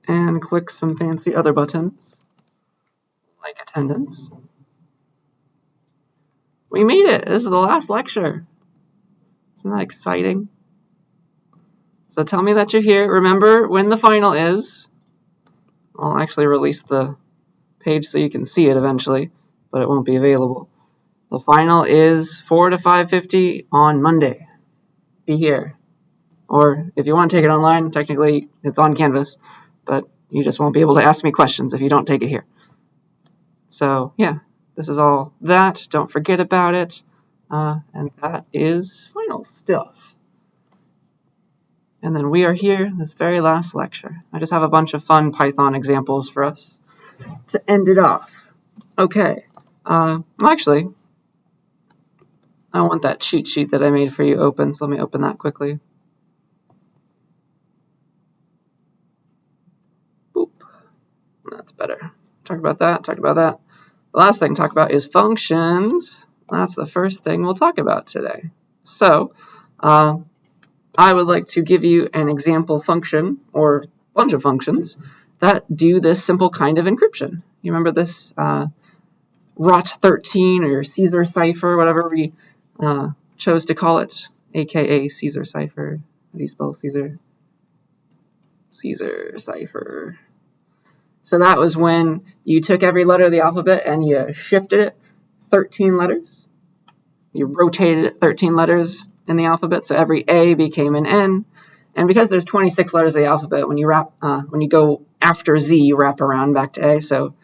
and click some fancy other buttons, like attendance. We made it! This is the last lecture. Isn't that exciting? So tell me that you're here. Remember when the final is. I'll actually release the page so you can see it eventually, but it won't be available. The final is 4 to 5:50 on Monday. Be here. Or if you want to take it online, technically it's on Canvas, but you just won't be able to ask me questions if you don't take it here. So yeah, this is all that. Don't forget about it. And that is final stuff. And then we are here, this very last lecture. I just have a bunch of fun Python examples for us to end it off. Okay. Actually, I want that cheat sheet that I made for you open, so let me open that quickly. Boop. That's better. Talk about that, talk about that. The last thing to talk about is functions. That's the first thing we'll talk about today. So, I would like to give you an example function, or a bunch of functions, that do this simple kind of encryption. You remember this ROT13 or Caesar cipher, whatever we chose to call it, aka Caesar cipher. How do you spell Caesar? Caesar cipher. So that was when you took every letter of the alphabet and you shifted it 13 letters. You rotated it 13 letters in the alphabet, so every A became an N. And because there's 26 letters of the alphabet, when you go after Z, you wrap around back to A. So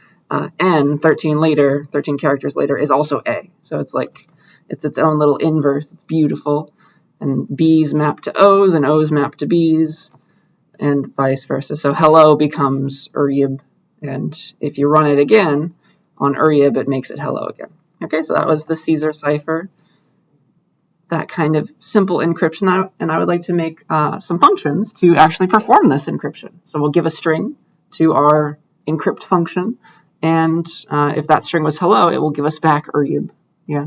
N, 13 characters later, is also A. So it's like it's its own little inverse. It's beautiful. And B's map to O's, and O's map to B's, and vice versa. So hello becomes Uryib, and if you run it again on Uryib, it makes it hello again. Okay, so that was the Caesar cipher. That kind of simple encryption, and I would like to make some functions to actually perform this encryption. So we'll give a string to our encrypt function, and if that string was hello, it will give us back Uryib. Yeah.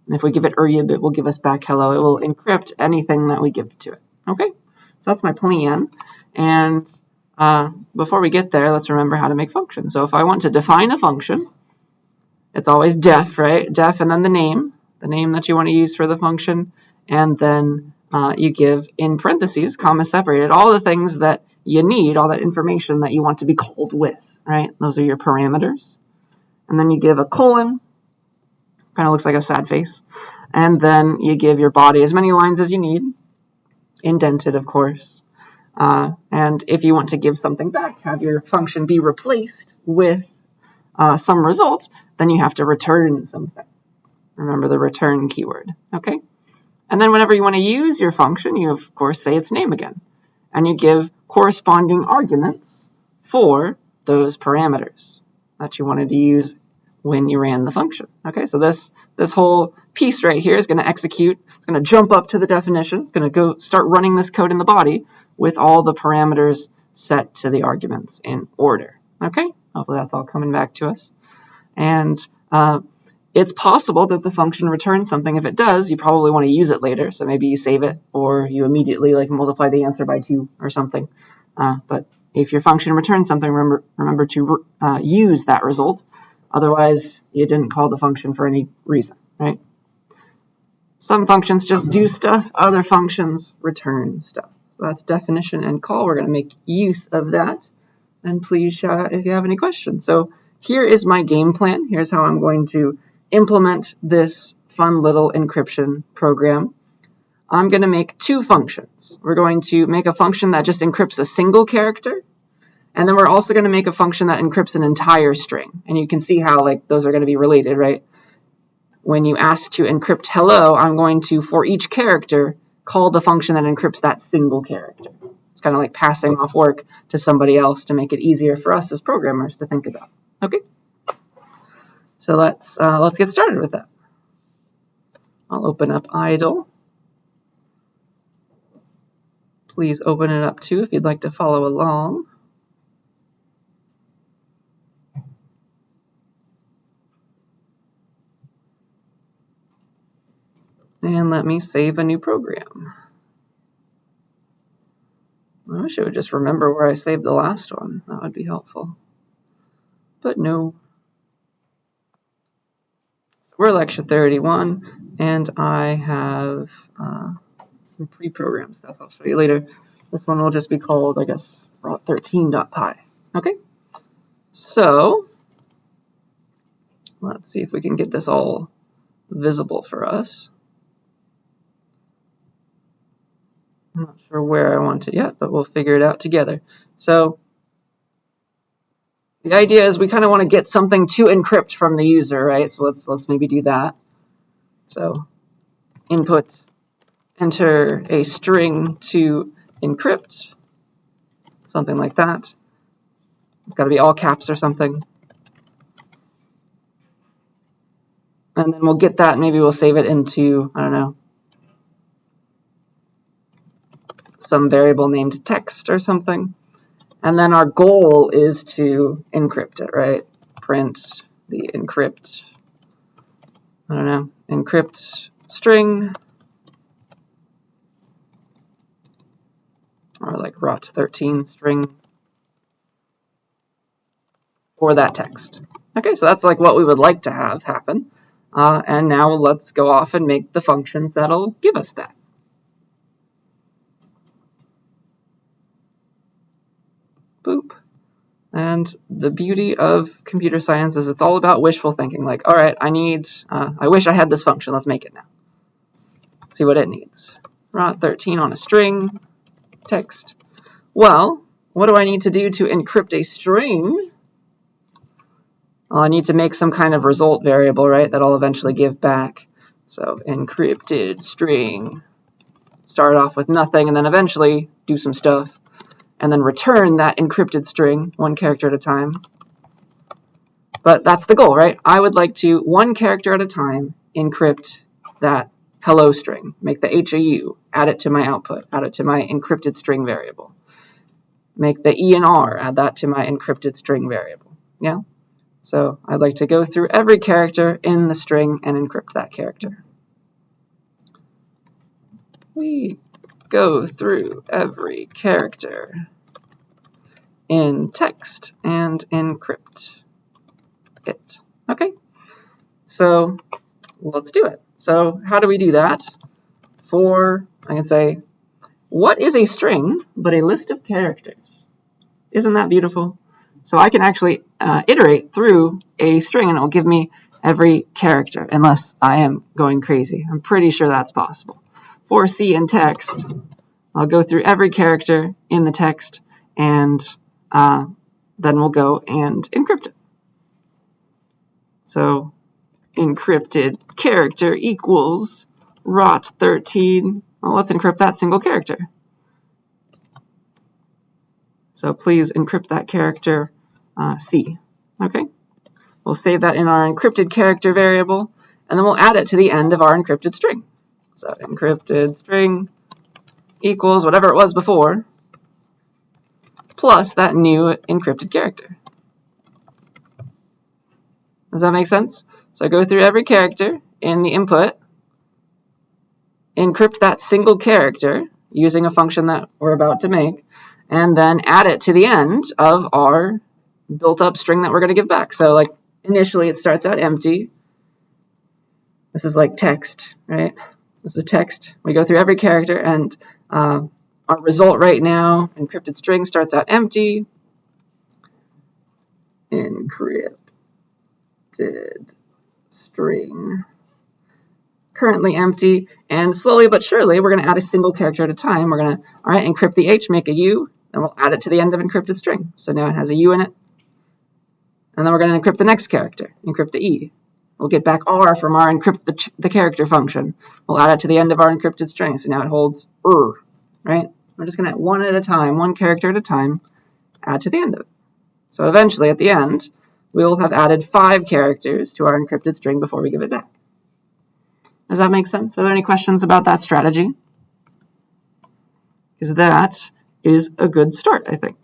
And if we give it Uryib, it will give us back hello. It will encrypt anything that we give to it. Okay, so that's my plan. And before we get there, let's remember how to make functions. So if I want to define a function, it's always def, right? Def and then the name that you want to use for the function, and then you give in parentheses, comma separated, all the things that you need, all that information that you want to be called with, right? Those are your parameters. And then you give a colon, kind of looks like a sad face, and then you give your body as many lines as you need, indented, of course. And if you want to give something back, have your function be replaced with some result, then you have to return something. Remember the return keyword, okay? And then whenever you want to use your function, you of course say its name again. And you give corresponding arguments for those parameters that you wanted to use when you ran the function. Okay, so this whole piece right here is going to execute. It's going to jump up to the definition. It's going to go start running this code in the body with all the parameters set to the arguments in order. Okay, hopefully that's all coming back to us. And it's possible that the function returns something. If it does, you probably want to use it later. So maybe you save it, or you immediately multiply the answer by 2 or something. But if your function returns something, remember to use that result. Otherwise, you didn't call the function for any reason, right? Some functions just do stuff. Other functions return stuff. So that's definition and call. We're going to make use of that. And please shout out if you have any questions. So here is my game plan. Here's how I'm going to implement this fun little encryption program. I'm going to make 2 functions. We're going to make a function that just encrypts a single character, and then we're also going to make a function that encrypts an entire string. And you can see how those are going to be related, right? When you ask to encrypt hello, I'm going to, for each character, call the function that encrypts that single character. It's kind of like passing off work to somebody else to make it easier for us as programmers to think about. Okay? So let's get started with that. I'll open up idle. Please open it up too if you'd like to follow along. And let me save a new program. I wish I would just remember where I saved the last one. That would be helpful. But no. So we're lecture 31, and I have some pre-programmed stuff I'll show you later. This one will just be called, I guess, rot13.pi. Okay? So, let's see if we can get this all visible for us. I'm not sure where I want it yet, but we'll figure it out together. So, the idea is we kind of want to get something to encrypt from the user, right? So let's maybe do that. So, input, enter a string to encrypt, something like that. It's got to be all caps or something. And then we'll get that, and maybe we'll save it into, I don't know, some variable named text or something. And then our goal is to encrypt it, right? Print the encrypt, I don't know, encrypt string, or like rot13 string for that text. Okay, so that's like what we would like to have happen. And now let's go off and make the functions that'll give us that. Boop. And the beauty of computer science is it's all about wishful thinking. Like, all right, I wish I had this function. Let's make it now. Let's see what it needs. Rot13 on a string, text. Well, what do I need to do to encrypt a string? Well, I need to make some kind of result variable, right, that I'll eventually give back. So encrypted string, start off with nothing, and then eventually do some stuff, and then return that encrypted string one character at a time. But that's the goal, right? I would like to, one character at a time, encrypt that hello string, make the HAU, add it to my output, add it to my encrypted string variable. Make the E and R, add that to my encrypted string variable. Yeah? So I'd like to go through every character in the string and encrypt that character. We go through every character in text and encrypt it. Okay, so let's do it. So how do we do that? I can say, what is a string but a list of characters? Isn't that beautiful? So I can actually iterate through a string and it will give me every character, unless I am going crazy. I'm pretty sure that's possible. For C in text, I'll go through every character in the text, and then we'll go and encrypt it. So encrypted character equals rot13. Well, let's encrypt that single character. So please encrypt that character C. Okay, we'll save that in our encrypted character variable, and then we'll add it to the end of our encrypted string. So encrypted string equals whatever it was before, plus that new encrypted character. Does that make sense? So go through every character in the input, encrypt that single character using a function that we're about to make, and then add it to the end of our built-up string that we're going to give back. So like initially it starts out empty. This is like text, right? This is text. We go through every character, and our result right now, encrypted string, starts out empty. Encrypted string, currently empty, and slowly but surely we're going to add a single character at a time. We're going to, all right, encrypt the H, make a U, and we'll add it to the end of encrypted string. So now it has a U in it. And then we're going to encrypt the next character, encrypt the E. We'll get back R from our encrypt the character function. We'll add it to the end of our encrypted string. So now it holds right? We're just going to, one at a time, one character at a time, add to the end of it. So eventually, at the end, we'll have added 5 characters to our encrypted string before we give it back. Does that make sense? Are there any questions about that strategy? Because that is a good start, I think.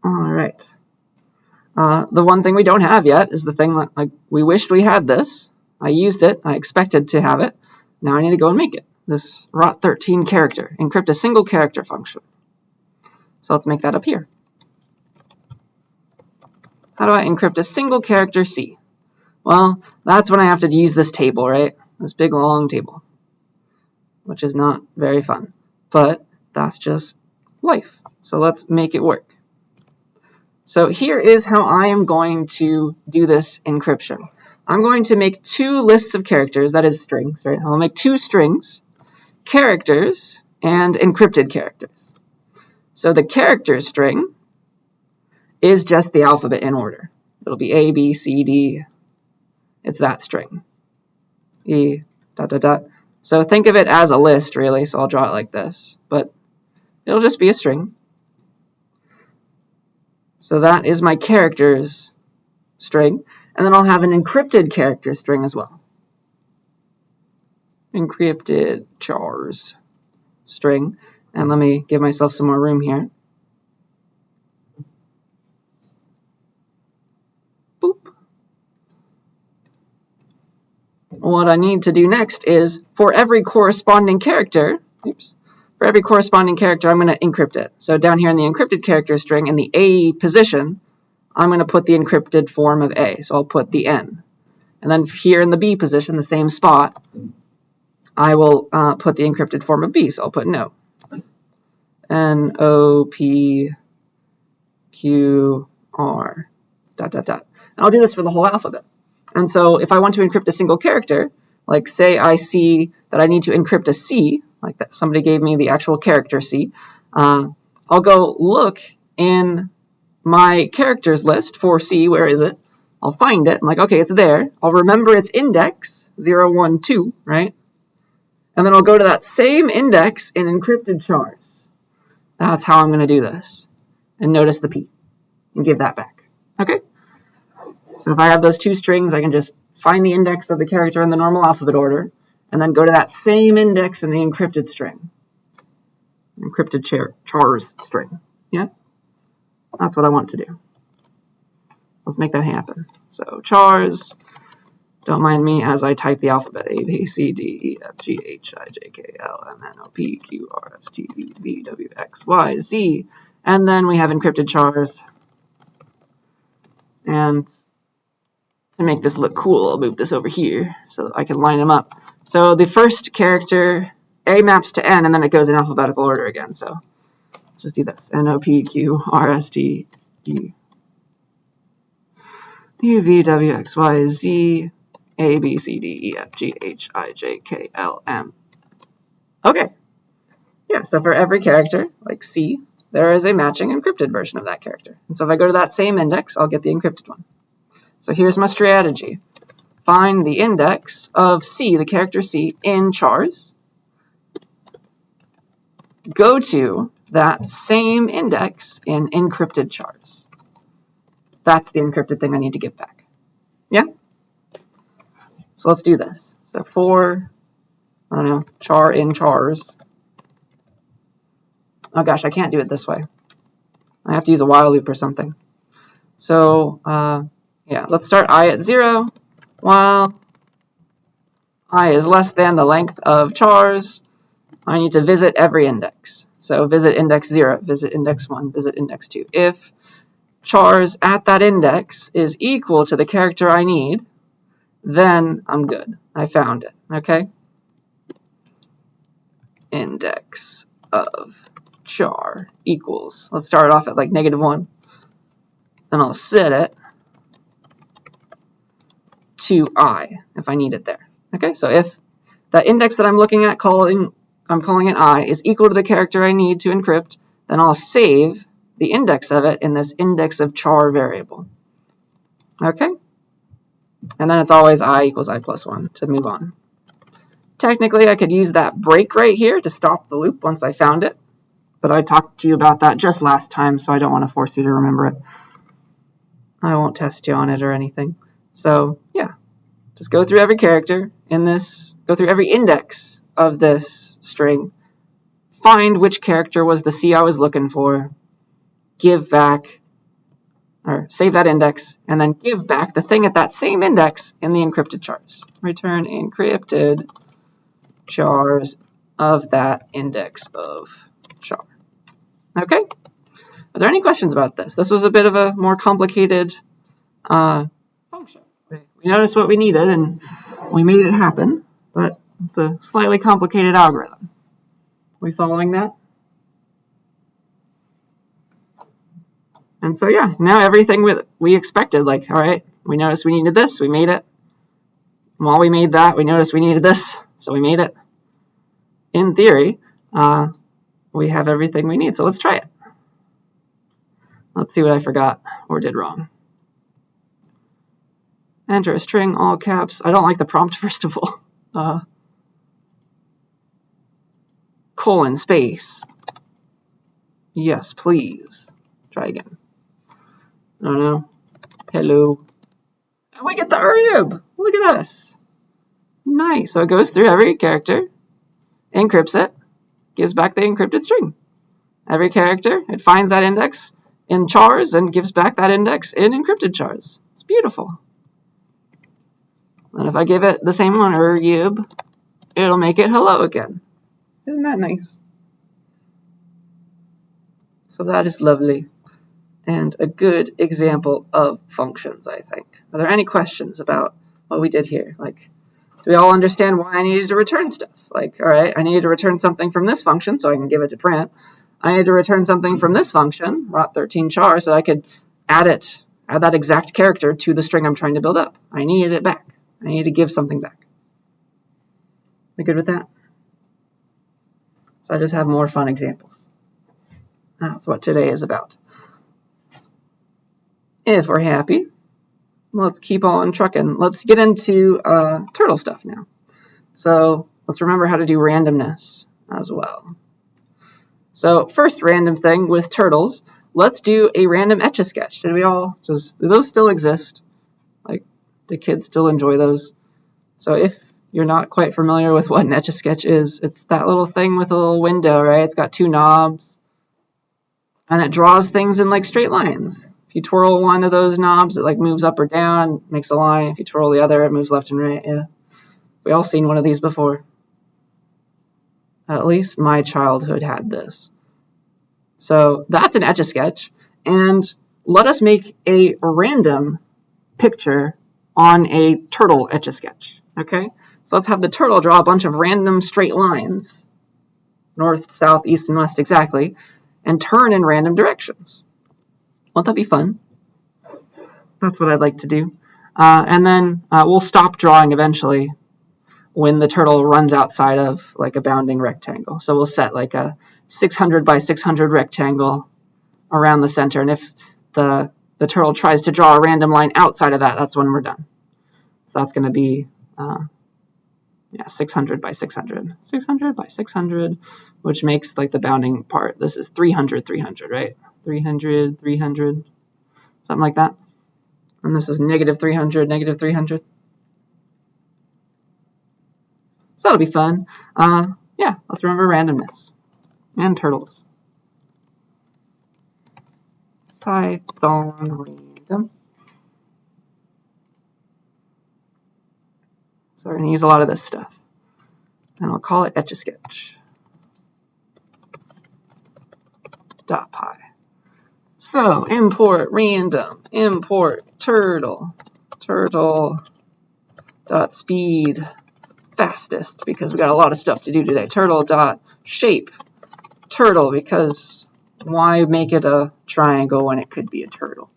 All right. The one thing we don't have yet is the thing that we wished we had this. I used it. I expected to have it. Now I need to go and make it. This rot13 character. Encrypt a single character function. So let's make that up here. How do I encrypt a single character C? Well, that's when I have to use this table, right? This big long table, which is not very fun, but that's just life. So let's make it work. So here is how I am going to do this encryption. I'm going to make two lists of characters, that is strings, right? I'll make two strings, characters and encrypted characters. So the character string is just the alphabet in order. It'll be A, B, C, D. It's that string. E, dot, dot, dot. So think of it as a list, really, so I'll draw it like this. But it'll just be a string. So that is my characters string. And then I'll have an encrypted character string as well. Encrypted chars string. And let me give myself some more room here. Boop. What I need to do next is for every corresponding character, for every corresponding character, I'm going to encrypt it. So down here in the encrypted character string, in the A position, I'm going to put the encrypted form of A. So I'll put the N. And then here in the B position, the same spot, I will put the encrypted form of B. So I'll put no. N, O, P, Q, R, dot, dot, dot. And I'll do this for the whole alphabet. And so if I want to encrypt a single character, like say I see that I need to encrypt a C, like that somebody gave me the actual character C, I'll go look in my characters list for C, where is it? I'll find it. I'm like, okay, it's there. I'll remember its index, 0, 1, 2, right? And then I'll go to that same index in encrypted chars. That's how I'm going to do this. And notice the P and give that back. Okay? So if I have those two strings, I can just find the index of the character in the normal alphabet order and then go to that same index in the encrypted string. Encrypted chars string. Yeah? That's what I want to do. Let's make that happen. So chars, don't mind me as I type the alphabet. A, B, C, D, E, F, G, H, I, J, K, L, M, N, O, P, Q, R, S, T, U, V, W, X, Y, Z. And then we have encrypted chars. And to make this look cool, I'll move this over here so that I can line them up. So the first character, A maps to N, and then it goes in alphabetical order again. So let's just do this. N, O, P, Q, R, S, T, U, V, W, X, Y, Z, A, B, C, D, E, F, G, H, I, J, K, L, M. Okay. Yeah, so for every character, like C, there is a matching encrypted version of that character. And so if I go to that same index, I'll get the encrypted one. So here's my strategy. Find the index of C, the character C, in chars. Go to that same index in encrypted chars. That's the encrypted thing I need to get back. Yeah? So let's do this. So for, I don't know, char in chars. Oh gosh, I can't do it this way. I have to use a while loop or something. So, yeah, let's start I at 0 while I is less than the length of chars. I need to visit every index. So visit index 0, visit index 1, visit index 2. If chars at that index is equal to the character I need, then I'm good. I found it, okay? Index of char equals, let's start off at like -1. And I'll set it to I if I need it there. Okay, so if the index that I'm looking at, I'm calling it I, is equal to the character I need to encrypt, then I'll save the index of it in this index of char variable. Okay? And then it's always I equals I plus 1 to move on. Technically, I could use that break right here to stop the loop once I found it. But I talked to you about that just last time, so I don't want to force you to remember it. I won't test you on it or anything. So, yeah. Just go through every character in this, go through every index of this string, find which character was the C I was looking for, give back, or save that index, and then give back the thing at that same index in the encrypted chars. Return encrypted chars of that index of char. Okay? Are there any questions about this? This was a bit of a more complicated function. We noticed what we needed and we made it happen, but it's a slightly complicated algorithm. Are we following that? And so yeah, now everything we expected, like, all right, we noticed we needed this, we made it. And while we made that, we noticed we needed this, so we made it. In theory, we have everything we need, so let's try it. Let's see what I forgot or did wrong. Enter a string, all caps. I don't like the prompt, first of all. Colon, space. Yes, please. Try again. Oh no. Hello. And we get the URIB. Look at us. Nice. So it goes through every character, encrypts it, gives back the encrypted string. Every character, it finds that index in chars and gives back that index in encrypted chars. It's beautiful. And if I give it the same one, URIB, it'll make it hello again. Isn't that nice? So that is lovely. And a good example of functions, I think. Are there any questions about what we did here? Like, do we all understand why I needed to return stuff? Like, all right, I needed to return something from this function so I can give it to print. I needed to return something from this function, rot13 char, so I could add that exact character to the string I'm trying to build up. I needed it back. I needed to give something back. We good with that? So I just have more fun examples. That's what today is about. If we're happy, let's keep on trucking. Let's get into turtle stuff now. So let's remember how to do randomness as well. So first random thing with turtles, let's do a random Etch-a-Sketch. Do those still exist? Like, do kids still enjoy those? So if you're not quite familiar with what an Etch-a-Sketch is, it's that little thing with a little window, right? It's got two knobs, and it draws things in like straight lines. If you twirl one of those knobs, it like moves up or down, makes a line. If you twirl the other, it moves left and right. Yeah, we all seen one of these before. At least my childhood had this. So that's an Etch-a-Sketch, and let us make a random picture on a turtle Etch-a-Sketch. Okay, so let's have the turtle draw a bunch of random straight lines, north, south, east, and west exactly, and turn in random directions. Won't that be fun? That's what I'd like to do. And then we'll stop drawing eventually when the turtle runs outside of like a bounding rectangle. So we'll set like a 600 by 600 rectangle around the center. And if the turtle tries to draw a random line outside of that, that's when we're done. So that's going to be 600 by 600. 600 by 600, which makes like the bounding part. This is 300, 300, right? 300, 300, something like that. And this is negative 300, negative 300. So that'll be fun. Yeah, let's remember randomness and turtles. Python random. So we're going to use a lot of this stuff. And I'll call it Etch-a-Sketch. .py. So import random, import turtle, turtle.speed fastest, because we got a lot of stuff to do today. Turtle.shape, turtle, because why make it a triangle when it could be a turtle?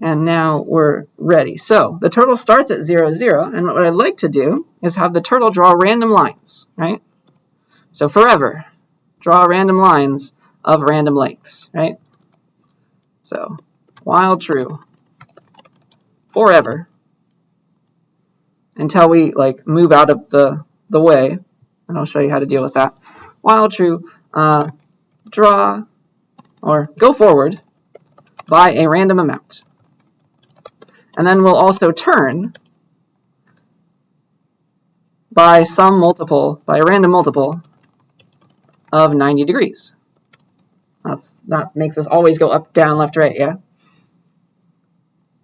And now we're ready. So the turtle starts at 0, 0, and what I'd like to do is have the turtle draw random lines, right? So forever, draw random lines of random lengths, right? So while true, forever, until we like move out of the way, and I'll show you how to deal with that. While true, draw or go forward by a random amount. And then we'll also turn by some multiple, by a random multiple of 90 degrees. That makes us always go up, down, left, right, yeah?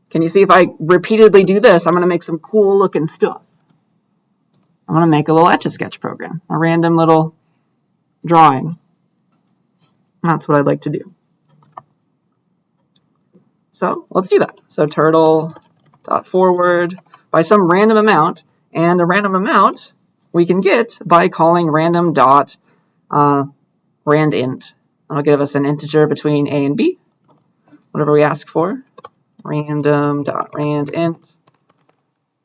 Can you see if I repeatedly do this, I'm going to make some cool looking stuff. I want to make a little Etch-a-Sketch program, a random little drawing. That's what I'd like to do. So let's do that. So turtle.forward by some random amount, and a random amount we can get by calling random.randint. That'll give us an integer between a and b, whatever we ask for. Random.randint.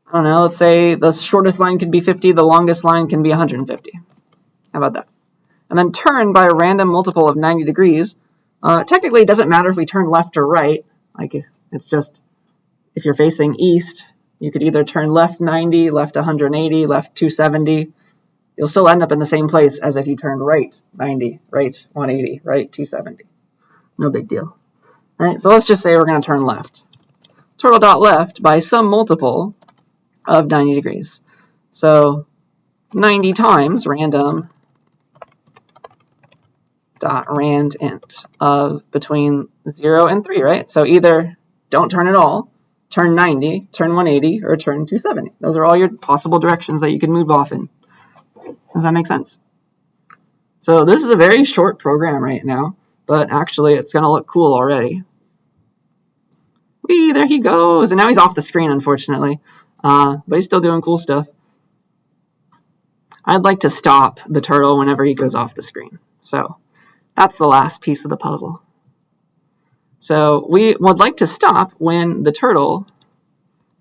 I don't know, let's say the shortest line can be 50, the longest line can be 150. How about that? And then turn by a random multiple of 90 degrees. Technically, it doesn't matter if we turn left or right. Like, it's just, if you're facing east, you could either turn left 90, left 180, left 270. You'll still end up in the same place as if you turned right 90, right 180, right 270. No big deal. All right, so let's just say we're going to turn left. Turtle.left by some multiple of 90 degrees. So 90 times random.randint of between 0 and 3, right? So either don't turn at all, turn 90, turn 180, or turn 270. Those are all your possible directions that you can move off in. Does that make sense? So this is a very short program right now, but actually it's going to look cool already. Whee, there he goes. And now he's off the screen, unfortunately. But he's still doing cool stuff. I'd like to stop the turtle whenever he goes off the screen. So that's the last piece of the puzzle. So we would like to stop when the turtle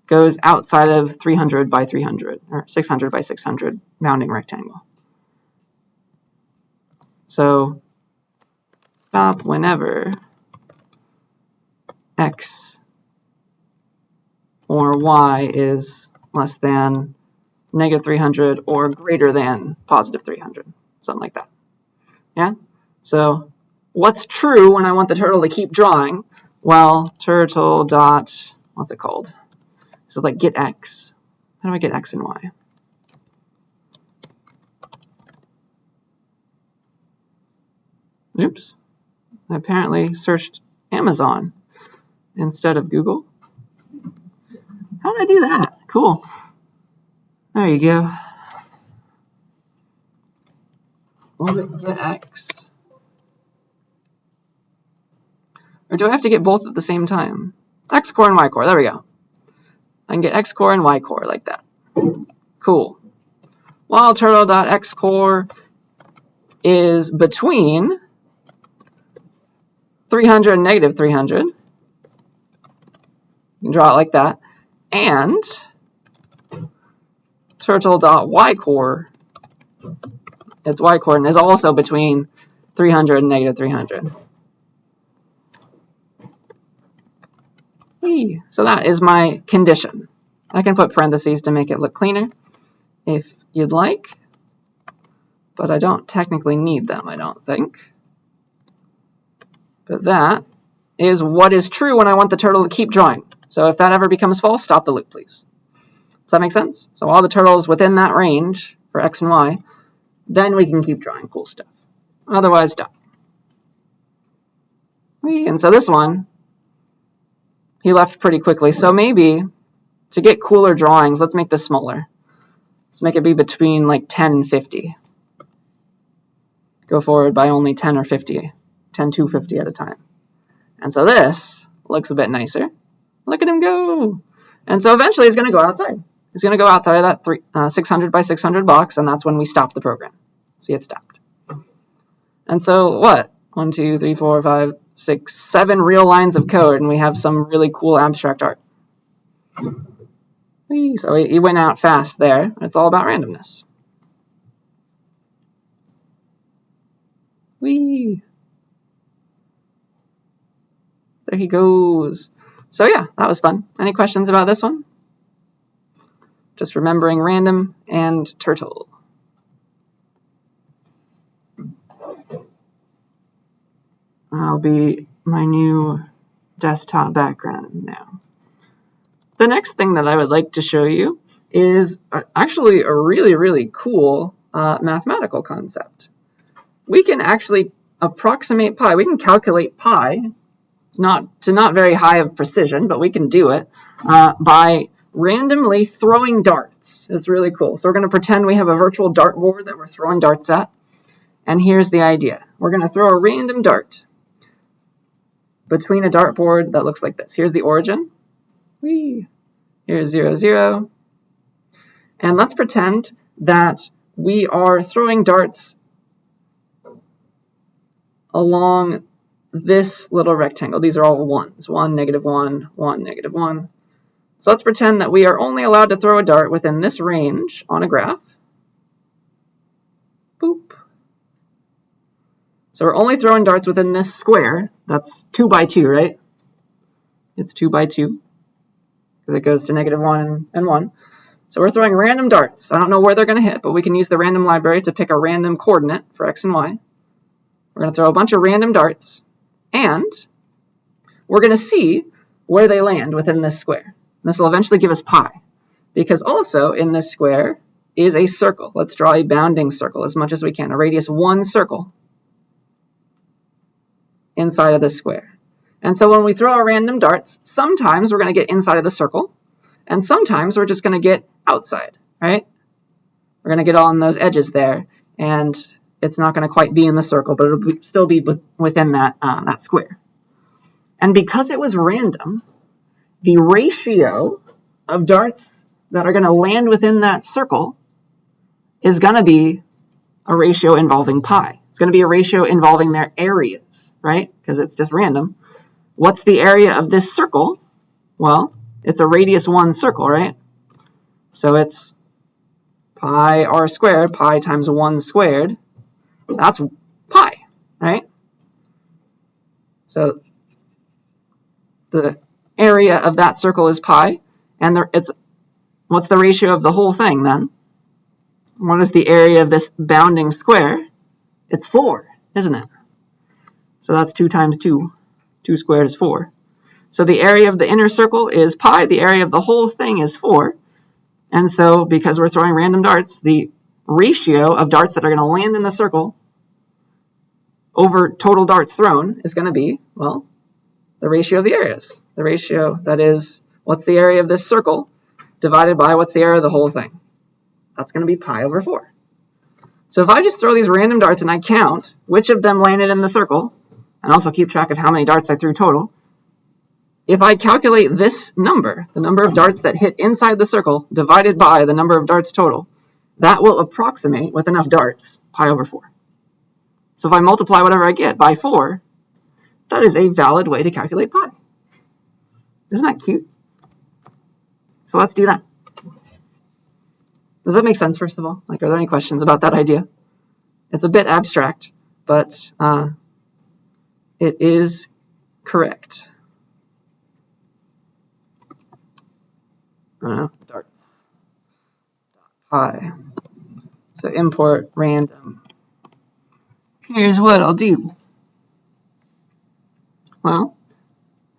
goes outside of 300 by 300, or 600 by 600 bounding rectangle. So stop whenever x or y is less than negative 300 or greater than positive 300, something like that. Yeah? So what's true when I want the turtle to keep drawing? Well, turtle dot, what's it called? So like get x. How do I get x and y? Oops. I apparently searched Amazon instead of Google. How did I do that? Cool. There you go. Get x. Or do I have to get both at the same time? X core and y core. There we go. I can get x core and y core like that. Cool. While turtle.x core is between 300 and negative 300. You can draw it like that. And turtle.y core, its y coordinate is also between 300 and negative 300. So that is my condition. I can put parentheses to make it look cleaner if you'd like, but I don't technically need them, I don't think. But that is what is true when I want the turtle to keep drawing. So if that ever becomes false, stop the loop, please. Does that make sense? So all the turtles within that range for x and y, then we can keep drawing cool stuff. Otherwise, stop. And so this one, he left pretty quickly. So maybe to get cooler drawings, let's make this smaller. Let's make it be between like 10 and 50. Go forward by only 10 or 50, 10 to 50 at a time. And so this looks a bit nicer. Look at him go. And so eventually he's going to go outside. He's going to go outside of that 600 by 600 box, and that's when we stop the program. See, it stopped. And so what? 1, 2, 3, 4, 5, 6, 7 real lines of code, and we have some really cool abstract art. So he went out fast there. It's all about randomness. Whee! There he goes. So yeah, that was fun. Any questions about this one? Just remembering random and turtle. That'll be my new desktop background now. The next thing that I would like to show you is actually a really, really cool mathematical concept. We can actually approximate pi. We can calculate pi, not very high of precision, but we can do it by randomly throwing darts. It's really cool. So we're going to pretend we have a virtual dartboard that we're throwing darts at. And here's the idea. We're going to throw a random dart between a dartboard that looks like this. Here's the origin. Whee! Here's 0, 0. And let's pretend that we are throwing darts along this little rectangle. These are all ones. 1, -1, 1, -1. So let's pretend that we are only allowed to throw a dart within this range on a graph. Boop. So we're only throwing darts within this square. That's 2 by 2, right? It's 2 by 2 because it goes to -1 and 1. So we're throwing random darts. I don't know where they're going to hit, but we can use the random library to pick a random coordinate for x and y. We're going to throw a bunch of random darts, and we're going to see where they land within this square. This will eventually give us pi, because also in this square is a circle. Let's draw a bounding circle as much as we can, a radius 1 circle inside of this square. And so when we throw our random darts, sometimes we're going to get inside of the circle, and sometimes we're just going to get outside, right? We're going to get on those edges there, and it's not going to quite be in the circle, but it'll still be within that, that square. And because it was random, the ratio of darts that are going to land within that circle is going to be a ratio involving pi. It's going to be a ratio involving their areas, right? Because it's just random. What's the area of this circle? Well, it's a radius 1 circle, right? So it's pi r squared, pi times 1 squared. That's pi, right? So the area of that circle is pi, and what's the ratio of the whole thing then? What is the area of this bounding square? It's 4, isn't it? So that's 2 times 2. 2 squared is 4. So the area of the inner circle is pi, the area of the whole thing is 4. And so because we're throwing random darts, the ratio of darts that are going to land in the circle over total darts thrown is going to be, well, the ratio of the areas. The ratio, that is, what's the area of this circle divided by what's the area of the whole thing. That's going to be pi over 4. So if I just throw these random darts and I count which of them landed in the circle, and also keep track of how many darts I threw total, if I calculate this number, the number of darts that hit inside the circle divided by the number of darts total, that will approximate, with enough darts, pi over 4. So if I multiply whatever I get by 4, that is a valid way to calculate pi. Isn't that cute? So let's do that. Does that make sense, first of all? Like, are there any questions about that idea? It's a bit abstract, but it is correct. Darts. Pi. So import random. Here's what I'll do. Well,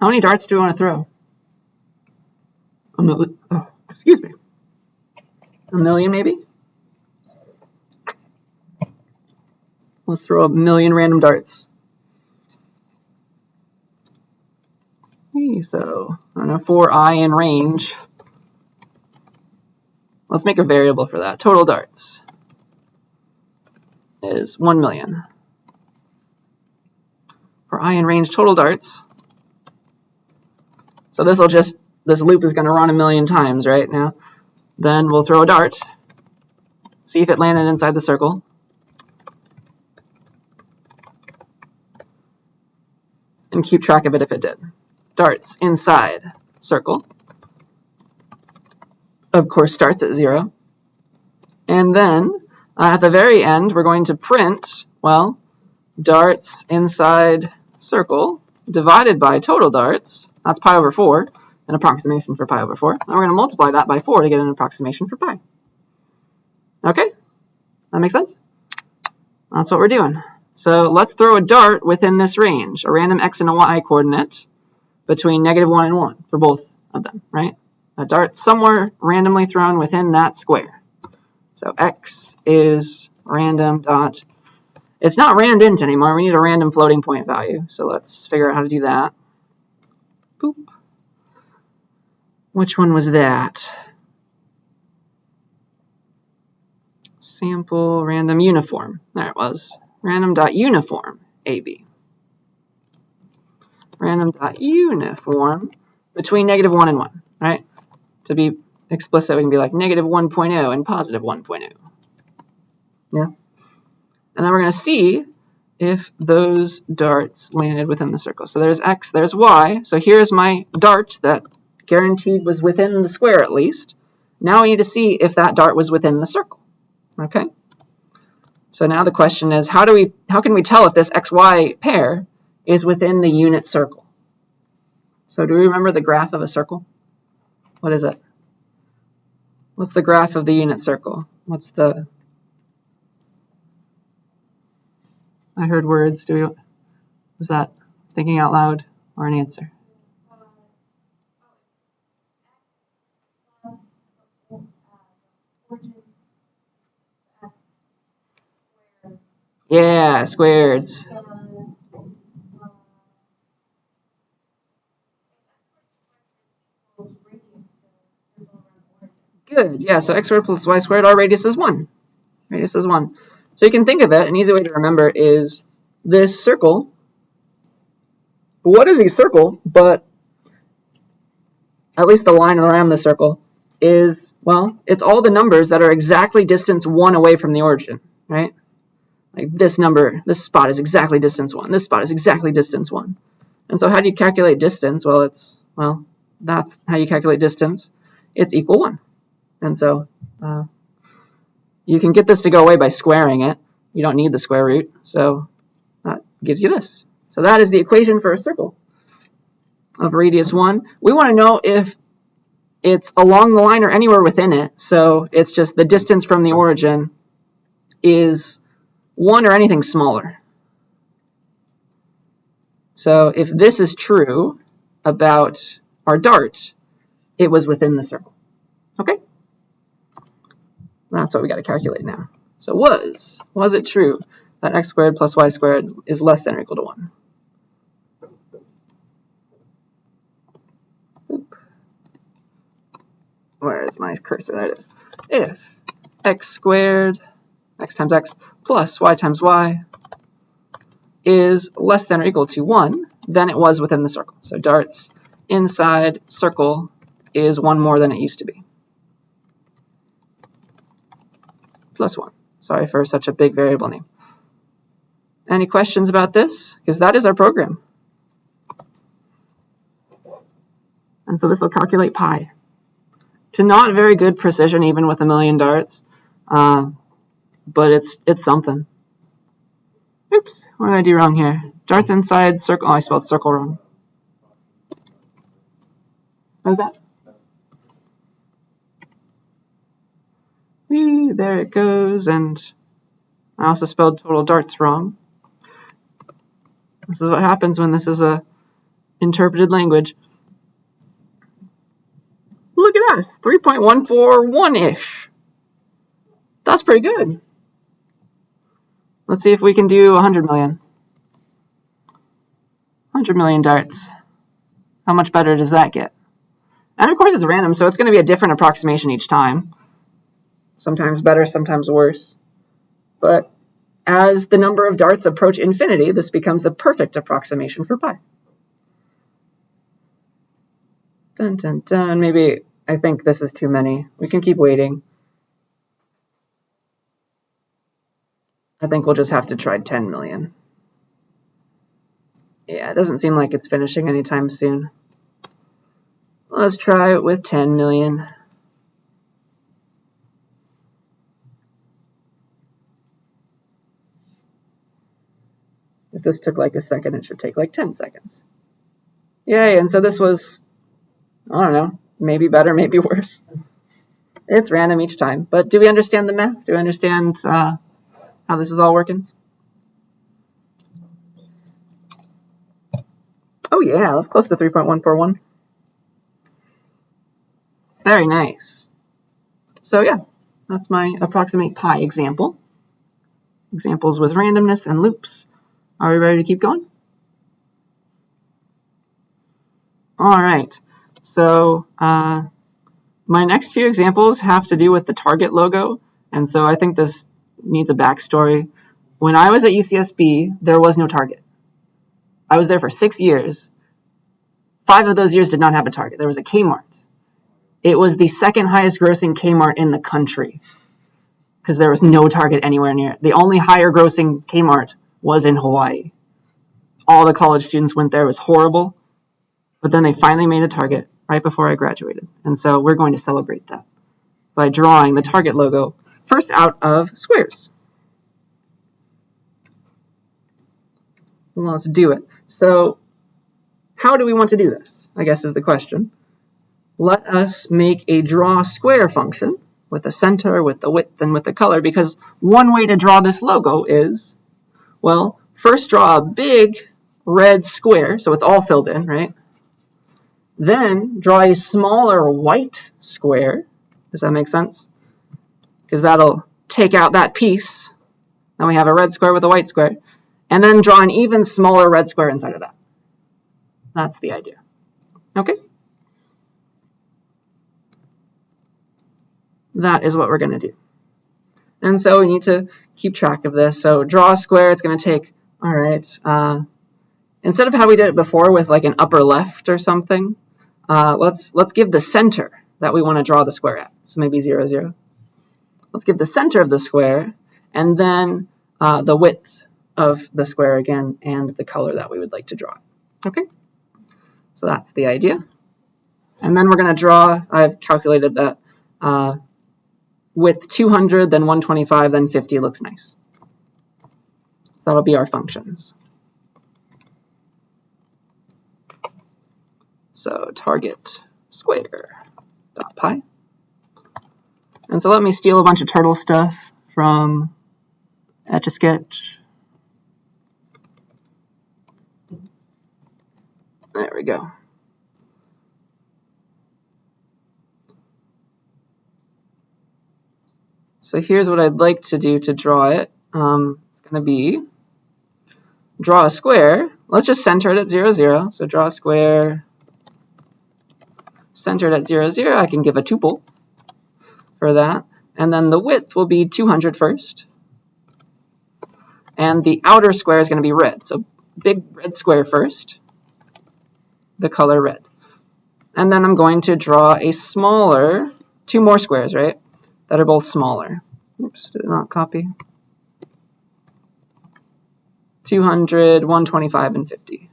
how many darts do we want to throw? Excuse me. 1 million, maybe? Let's throw 1 million random darts. So, I don't know, for I in range. Let's make a variable for that. Total darts is 1 million. For I in range total darts. So this loop is going to run 1 million times right now. Then we'll throw a dart, see if it landed inside the circle. And keep track of it if it did. Darts inside circle. Of course, starts at 0. And then at the very end, we're going to print, well, darts inside circle divided by total darts. That's pi over 4, an approximation for pi over 4. And we're going to multiply that by 4 to get an approximation for pi. Okay? That makes sense? That's what we're doing. So let's throw a dart within this range, a random x and a y coordinate between -1 and 1 for both of them, right? A dart somewhere randomly thrown within that square. So x is random dot, it's not randint anymore, we need a random floating point value. So let's figure out how to do that. Boop. Which one was that? Sample random uniform. There it was. Random.uniform AB. Random.uniform between -1 and 1, right? To be explicit, we can be like -1.0 and +1.0. Yeah. And then we're going to see if those darts landed within the circle. So there's X, there's Y. So here's my dart that guaranteed was within the square at least. Now we need to see if that dart was within the circle. Okay? So now the question is, how can we tell if this XY pair is within the unit circle? So do we remember the graph of a circle? What is it? What's the graph of the unit circle? What's the... I heard words. Was that thinking out loud or an answer? Yeah, squareds. Good. Yeah, so x squared plus y squared, our radius is 1. Radius is 1. So you can think of it, an easy way to remember is this circle. What is a circle? But at least the line around the circle is, well, it's all the numbers that are exactly distance 1 away from the origin, right? Like this number, this spot is exactly distance 1. This spot is exactly distance 1. And so how do you calculate distance? Well, that's how you calculate distance. It's equal 1. And so you can get this to go away by squaring it. You don't need the square root. So that gives you this. So that is the equation for a circle of radius 1. We want to know if it's along the line or anywhere within it. So it's just the distance from the origin is 1 or anything smaller. So if this is true about our dart, it was within the circle. Okay? That's what we got to calculate now. So was it true that x squared plus y squared is less than or equal to 1? Oop. Where is my cursor? There it is. If x squared, x times x, plus y times y is less than or equal to 1, then it was within the circle. So darts inside circle is 1 more than it used to be. Plus 1. Sorry for such a big variable name. Any questions about this? Because that is our program. And so this will calculate pi. To not very good precision, even with 1,000,000 darts, but it's something. Oops, what did I do wrong here? Darts inside circle. Oh, I spelled circle wrong. What was that? Whee, there it goes, and I also spelled total darts wrong. This is what happens when this is a interpreted language. Look at us, 3.141-ish. That's pretty good. Let's see if we can do 100 million. 100 million darts. How much better does that get? And of course it's random, so it's going to be a different approximation each time. Sometimes better, sometimes worse. But as the number of darts approach infinity, this becomes a perfect approximation for pi. Dun, dun, dun. Maybe I think this is too many. We can keep waiting. I think we'll just have to try 10 million. Yeah, it doesn't seem like it's finishing anytime soon. Let's try it with 10 million. If this took like a second, it should take like 10 seconds. Yay, and so this was, I don't know, maybe better, maybe worse. It's random each time, but do we understand the math? Do we understand how this is all working? Oh yeah, that's close to 3.141. Very nice. So yeah, that's my approximate pi example. Examples with randomness and loops. Are we ready to keep going? All right. So my next few examples have to do with the target logo, and so I think this needs a backstory. When I was at UCSB, there was no target. I was there for 6 years. 5 of those years did not have a target. There was a Kmart. It was the second highest grossing Kmart in the country because there was no target anywhere near it. The only higher grossing Kmart was in Hawaii. All the college students went there. It was horrible. But then they finally made a target right before I graduated. And so we're going to celebrate that by drawing the target logo first out of squares. Well, let's do it. So how do we want to do this, I guess is the question. Let us make a draw square function with the center, with the width, and with the color, because one way to draw this logo is, well, first draw a big red square, so it's all filled in, right? Then draw a smaller white square. Does that make sense? Because that'll take out that piece. Then we have a red square with a white square. And then draw an even smaller red square inside of that. That's the idea. Okay? That is what we're going to do. And so we need to keep track of this. So draw a square. It's going to take, all right, instead of how we did it before with like an upper left or something, let's give the center that we want to draw the square at. So maybe 0, 0. Let's give the center of the square and then the width of the square again and the color that we would like to draw. Okay? So that's the idea. And then we're going to draw, I've calculated that with 200, then 125, then 50 looks nice. So that'll be our functions. So target square dot pi. And so let me steal a bunch of turtle stuff from Etch-a-Sketch. There we go. So here's what I'd like to do to draw it. It's going to be draw a square. Let's just center it at 0, 0. So draw a square centered at 0, 0. I can give a tuple for that. And then the width will be 200 first. And the outer square is going to be red. So big red square first. The color red. And then I'm going to draw a smaller, 2 more squares, right? That are both smaller. Oops, did it not copy? 200, 125, and 50.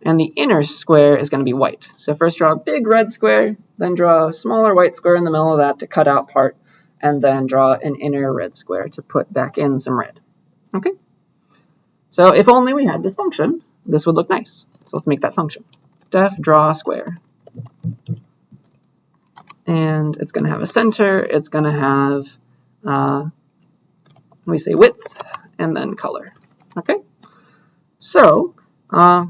And the inner square is going to be white. So first draw a big red square, then draw a smaller white square in the middle of that to cut out part, and then draw an inner red square to put back in some red. Okay? So if only we had this function, this would look nice. So let's make that function. Def draw square. And it's going to have a center. It's going to have, we say width, and then color. Okay? So, I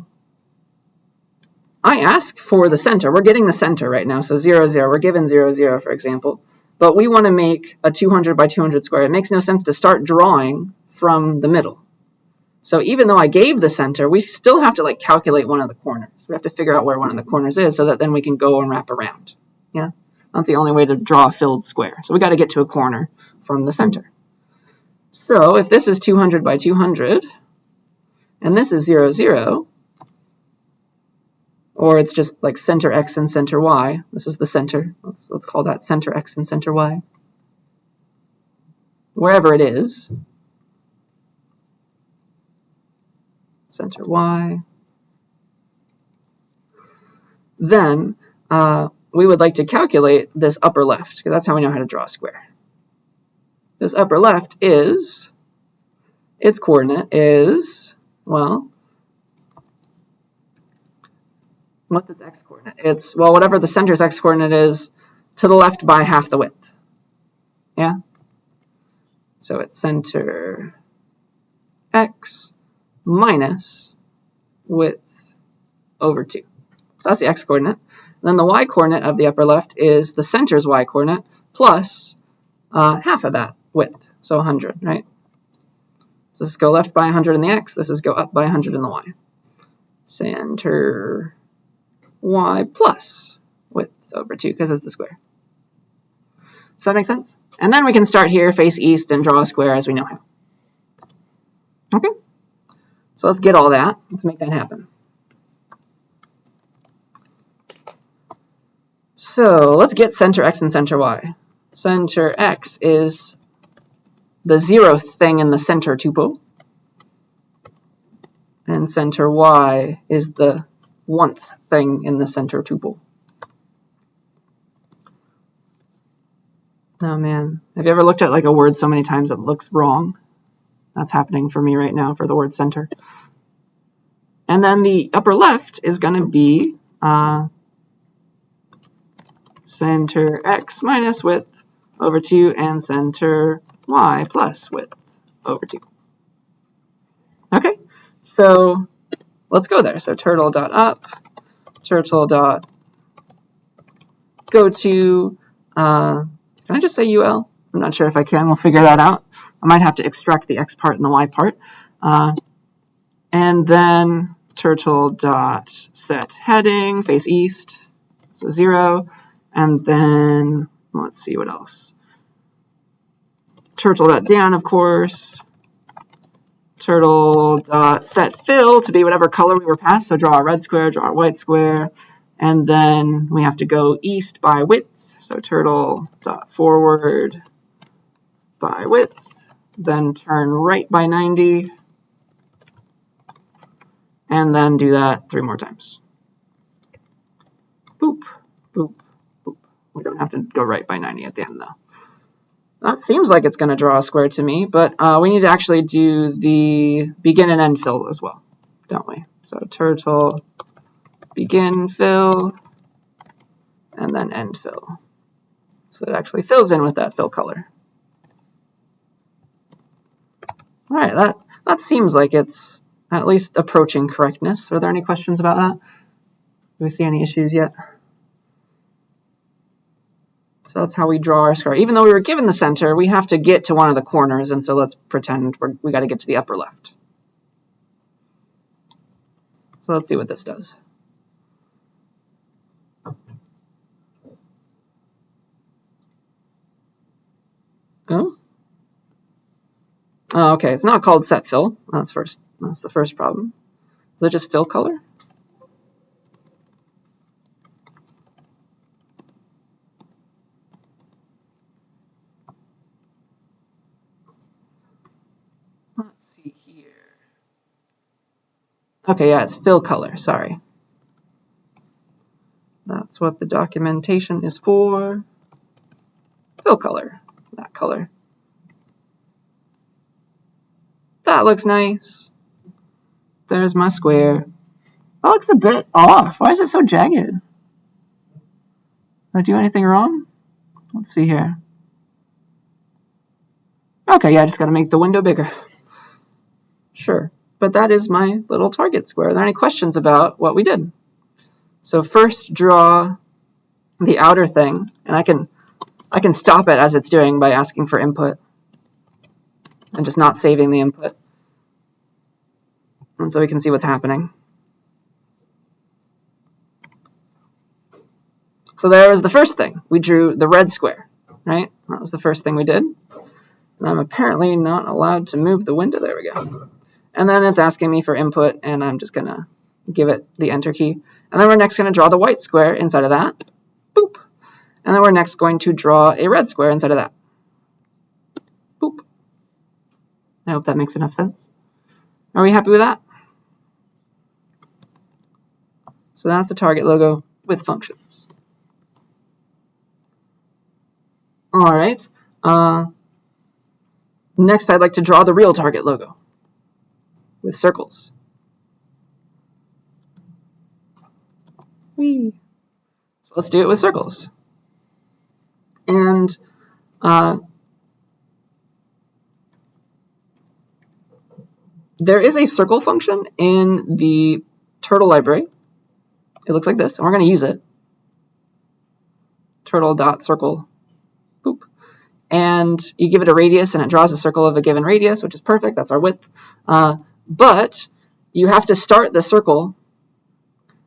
ask for the center. We're getting the center right now. So 0, 0. We're given 0, 0, for example. But we want to make a 200 by 200 square. It makes no sense to start drawing from the middle. So even though I gave the center, we still have to like calculate one of the corners. We have to figure out where one of the corners is so that then we can go and wrap around. Yeah, that's the only way to draw a filled square. So we got to get to a corner from the center. So if this is 200 by 200, and this is 0, 0, or it's just like center x and center y. This is the center. Let's call that center x and center y. Wherever it is. Center y. Then we would like to calculate this upper left, because that's how we know how to draw a square. This upper left is, its coordinate is, well, what's its x coordinate? It's, well, whatever the center's x coordinate is, to the left by half the width. Yeah? So it's center x minus width over 2. So that's the x coordinate. And then the y coordinate of the upper left is the center's y coordinate plus half of that width, so 100, right? So this is go left by 100 in the x, this is go up by 100 in the y. center y plus width over 2 because it's the square. Does that make sense? And then we can start here, face east, and draw a square as we know how. Okay, so let's get all that. Let's make that happen. So let's get center x and center y. Center x is the 0th thing in the center tuple, and center y is the 1th thing in the center tuple. Oh man, have you ever looked at like a word so many times it looks wrong? That's happening for me right now for the word center. And then the upper left is going to be center x minus width over 2 and center y plus width over 2. Okay, so let's go there. So turtle.up, turtle.go to, can I just say UL? I'm not sure if I can. We'll figure that out. I might have to extract the x part and the y part. And then turtle.set heading, face east, so 0. And then, let's see what else. Turtle.down, of course. Turtle.set fill to be whatever color we were passed. So draw a red square, draw a white square. And then we have to go east by width. So turtle.forward by width. Then turn right by 90. And then do that 3 more times. Boop, boop, boop. We don't have to go right by 90 at the end, though. That seems like it's going to draw a square to me, but we need to actually do the begin and end fill as well, don't we? So turtle begin fill and then end fill. So it actually fills in with that fill color. All right, that seems like it's at least approaching correctness. Are there any questions about that? Do we see any issues yet? So that's how we draw our square. Even though we were given the center, we have to get to one of the corners, and so let's pretend we got to get to the upper left. So let's see what this does. Oh, okay, it's not called set fill. That's the first problem. Is it just fill color? Let's see here. Okay, yeah, it's fill color, sorry. That's what the documentation is for. Fill color, that color. That looks nice. There's my square. That looks a bit off. Why is it so jagged? Did I do anything wrong? Let's see here. Okay, yeah, I just got to make the window bigger. Sure, but that is my little target square. Are there any questions about what we did? So first draw the outer thing, and I can stop it as it's doing by asking for input and just not saving the input. And so we can see what's happening. So there was the first thing. We drew the red square, right? That was the first thing we did. And I'm apparently not allowed to move the window. There we go. And then it's asking me for input, and I'm just going to give it the enter key. And then we're next going to draw the white square inside of that. Boop. And then we're next going to draw a red square inside of that. Boop. I hope that makes enough sense. Are we happy with that? So that's the target logo with functions. All right. Next, I'd like to draw the real target logo with circles. Whee. So let's do it with circles. And there is a circle function in the turtle library. It looks like this, and we're going to use it. Turtle.circle. Boop. And you give it a radius, and it draws a circle of a given radius, which is perfect. That's our width. But you have to start the circle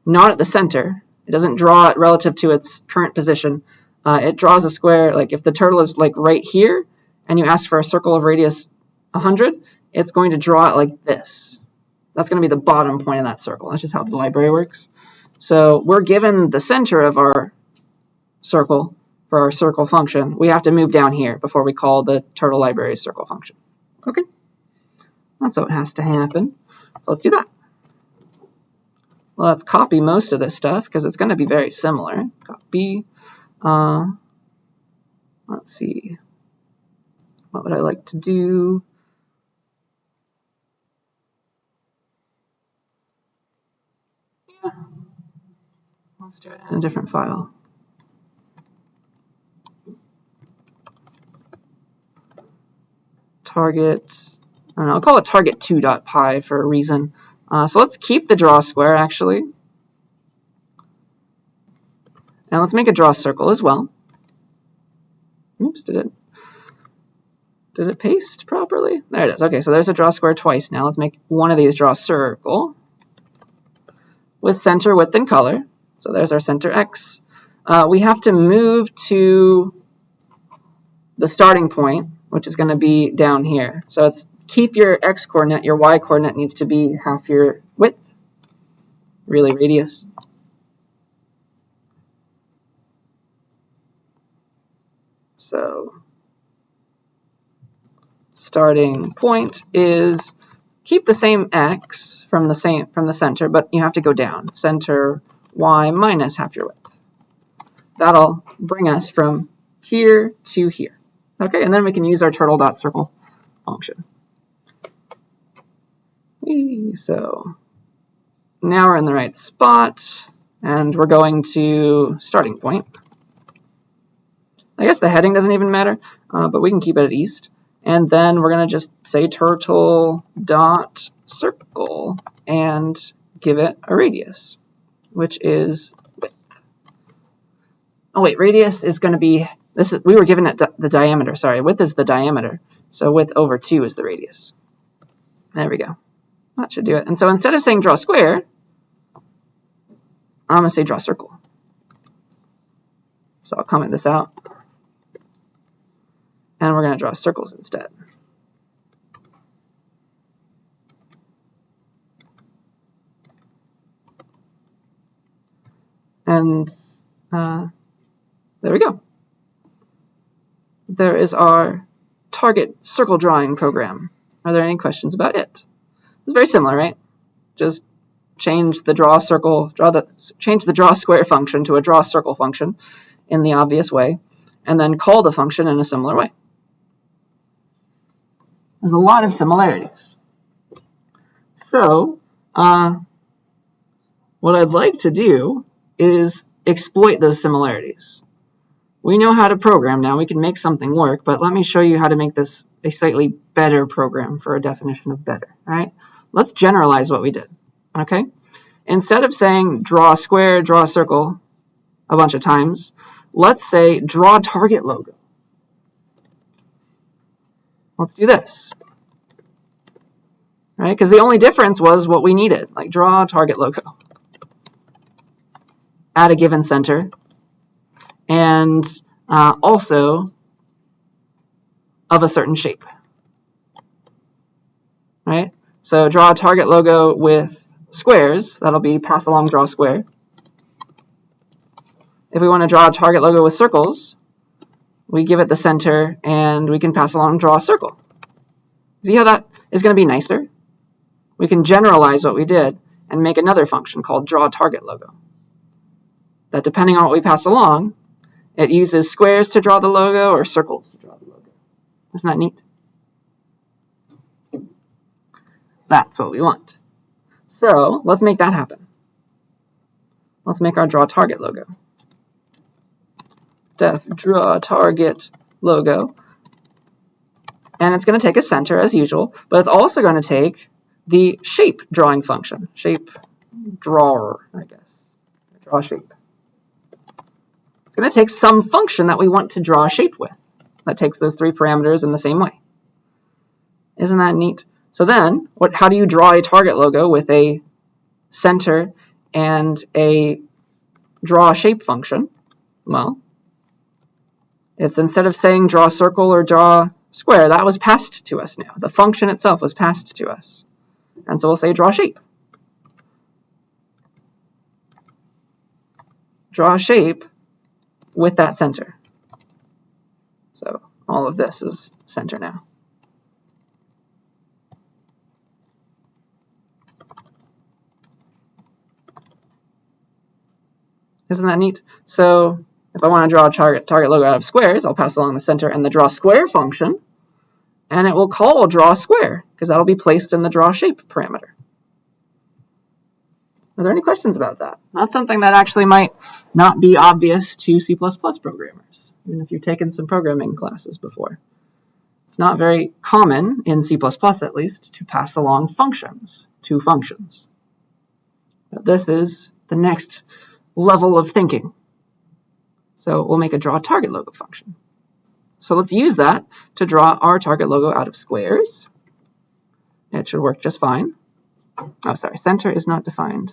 not at the center. It doesn't draw it relative to its current position. It draws a square, like if the turtle is like right here and you ask for a circle of radius 100, it's going to draw it like this. That's going to be the bottom point of that circle. That's just how the library works. So we're given the center of our circle for our circle function. We have to move down here before we call the turtle library's circle function. Okay, that's what has to happen. So let's do that. Well, let's copy most of this stuff because it's going to be very similar. Copy. Let's see. What would I like to do? Yeah. Let's do it in a different file. Target, I don't know, I'll call it target2.pi for a reason. So let's keep the draw square actually. And let's make a draw circle as well. Oops, did it paste properly? There it is. Okay, so there's a draw square twice now. Let's make one of these draw circle with center, width, and color. So there's our center X. We have to move to the starting point, which is going to be down here. So it's keep your X coordinate, your Y coordinate needs to be half your width, really radius. So starting point is keep the same X from the center, but you have to go down. Center Y minus half your width. That'll bring us from here to here. Okay, and then we can use our turtle.circle function. So now we're in the right spot, and we're going to starting point. I guess the heading doesn't even matter, but we can keep it at east. And then we're going to just say turtle.circle and give it a radius, which is width. Oh wait, radius is going to be, we were given it the diameter, sorry, width is the diameter. So width over 2 is the radius. There we go. That should do it. And so instead of saying draw square, I'm going to say draw circle. So I'll comment this out. And we're going to draw circles instead. And there we go. There is our target circle drawing program. Are there any questions about it? It's very similar, right? Just change the draw square function to a draw circle function in the obvious way, and then call the function in a similar way. There's a lot of similarities. So what I'd like to do is exploit those similarities. We know how to program now. We can make something work, but let me show you how to make this a slightly better program for a definition of better. All right? Let's generalize what we did. Okay? Instead of saying draw square, draw circle a bunch of times, let's say draw target logo. Let's do this. Right? Because the only difference was what we needed, like draw target logo at a given center, and also of a certain shape. Right? So draw a target logo with squares. That'll be pass along draw square. If we want to draw a target logo with circles, we give it the center and we can pass along draw a circle. See how that is going to be nicer? We can generalize what we did and make another function called draw target logo. That depending on what we pass along, it uses squares to draw the logo or circles to draw the logo. Isn't that neat? That's what we want. So let's make that happen. Let's make our draw target logo. Def draw target logo. And it's going to take a center as usual, but it's also going to take the shape drawing function. Shape drawer, I guess. Draw shape. It's going to take some function that we want to draw a shape with. That takes those 3 parameters in the same way. Isn't that neat? So then, how do you draw a target logo with a center and a draw shape function, well, it's instead of saying draw circle or draw square, that was passed to us now. The function itself was passed to us. And so we'll say draw shape. Draw shape with that center. So all of this is center now. Isn't that neat? So if I want to draw a target logo out of squares, I'll pass along the center and the draw square function, and it will call draw square because that'll be placed in the draw shape parameter. Are there any questions about that? That's something that actually might not be obvious to C++ programmers, even if you've taken some programming classes before. It's not very common, in C++ at least, to pass along functions to functions. But this is the next level of thinking. So we'll make a draw target logo function. So let's use that to draw our target logo out of squares. It should work just fine. Oh, sorry, center is not defined.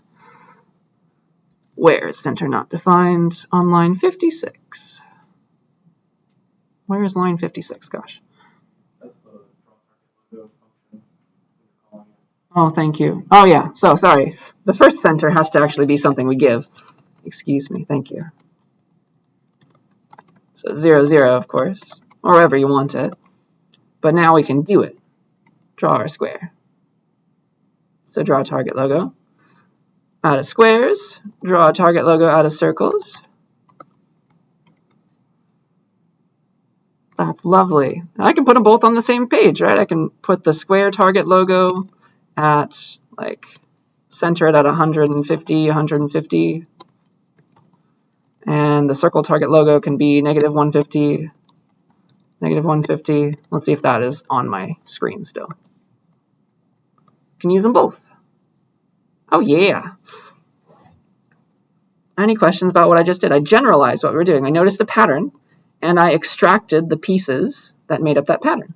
Where is center not defined? On line 56. Where is line 56? Gosh. That's the draw target logo function you're calling it. Oh, thank you. Oh, yeah. So, sorry. The first center has to actually be something we give. Excuse me. Thank you. So 0, 0, of course, or wherever you want it. But now we can do it. Draw our square. So draw a target logo out of squares. Draw a target logo out of circles. That's lovely. I can put them both on the same page, right? I can put the square target logo at, like, center it at 150, 150. And the circle target logo can be negative 150, negative 150. Let's see if that is on my screen still. Can use them both. Oh, yeah. Any questions about what I just did? I generalized what we're doing. I noticed the pattern, and I extracted the pieces that made up that pattern.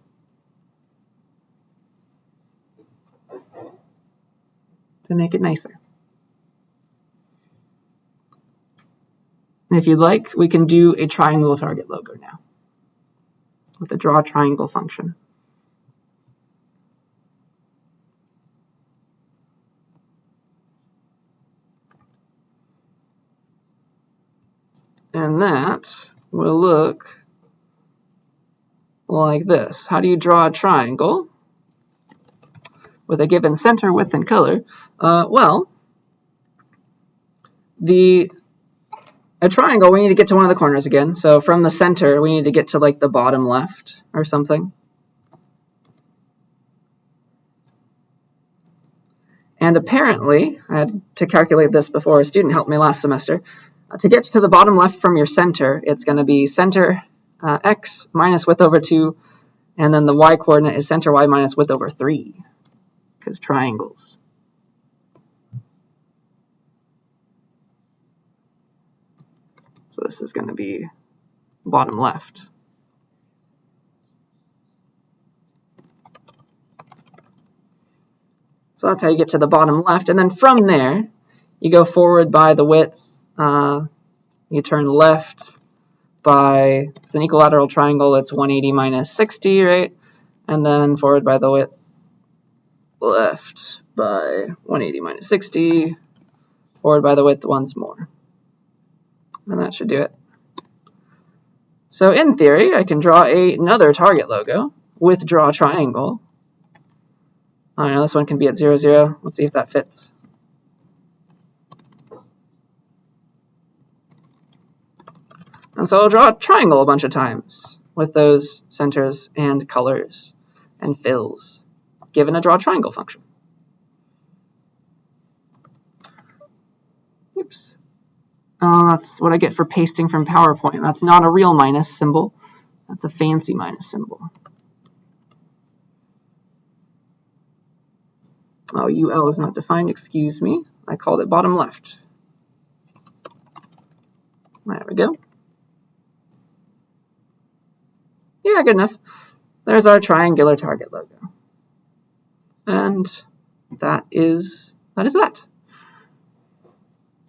To make it nicer. If you'd like, we can do a triangle target logo now with the draw triangle function. And that will look like this. How do you draw a triangle with a given center, width, and color? A triangle, we need to get to one of the corners again. So from the center, we need to get to like the bottom left or something. And apparently, I had to calculate this before a student helped me last semester. To get to the bottom left from your center, it's going to be center x minus width over 2, and then the y coordinate is center y minus width over 3, because triangles. So this is going to be bottom left. So that's how you get to the bottom left. And then from there, you go forward by the width. You turn left by, it's an equilateral triangle, it's 180 minus 60, right? And then forward by the width, left by 180 minus 60, forward by the width once more. And that should do it. So in theory, I can draw another target logo with draw triangle. I don't know, this one can be at 0, 0. Let's see if that fits. And so I'll draw a triangle a bunch of times with those centers and colors and fills, given a draw triangle function. Oops. Oh, that's what I get for pasting from PowerPoint. That's not a real minus symbol. That's a fancy minus symbol. Oh, UL is not defined, excuse me. I called it bottom left. There we go. Yeah, good enough. There's our triangular target logo. And that is that.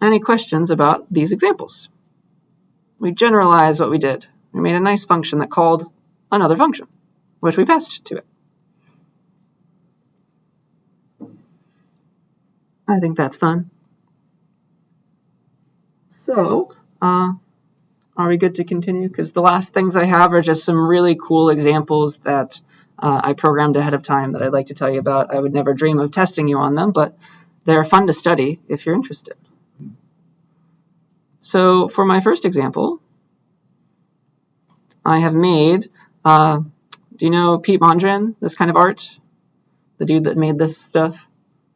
Any questions about these examples? We generalized what we did. We made a nice function that called another function, which we passed to it. I think that's fun. So, are we good to continue? Because the last things I have are just some really cool examples that I programmed ahead of time that I'd like to tell you about. I would never dream of testing you on them, but they're fun to study if you're interested. So for my first example, I have made, do you know Pete Mondrian, this kind of art? The dude that made this stuff?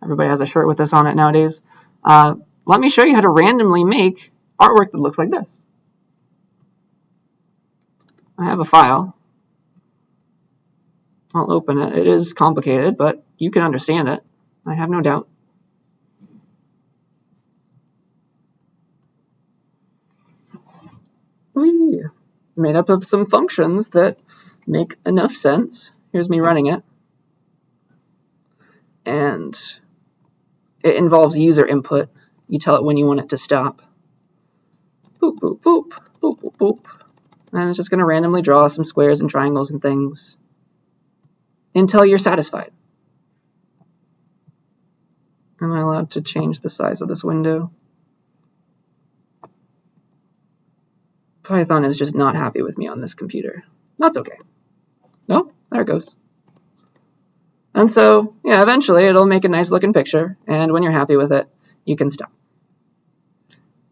Everybody has a shirt with this on it nowadays. Let me show you how to randomly make artwork that looks like this. I have a file. I'll open it. It is complicated, but you can understand it. I have no doubt. We made up of some functions that make enough sense. Here's me running it. And it involves user input. You tell it when you want it to stop. Boop, boop, boop, boop, boop, boop. And it's just going to randomly draw some squares and triangles and things until you're satisfied. Am I allowed to change the size of this window? Python is just not happy with me on this computer. That's okay. No, there it goes. And so, yeah, eventually it'll make a nice looking picture, and when you're happy with it, you can stop.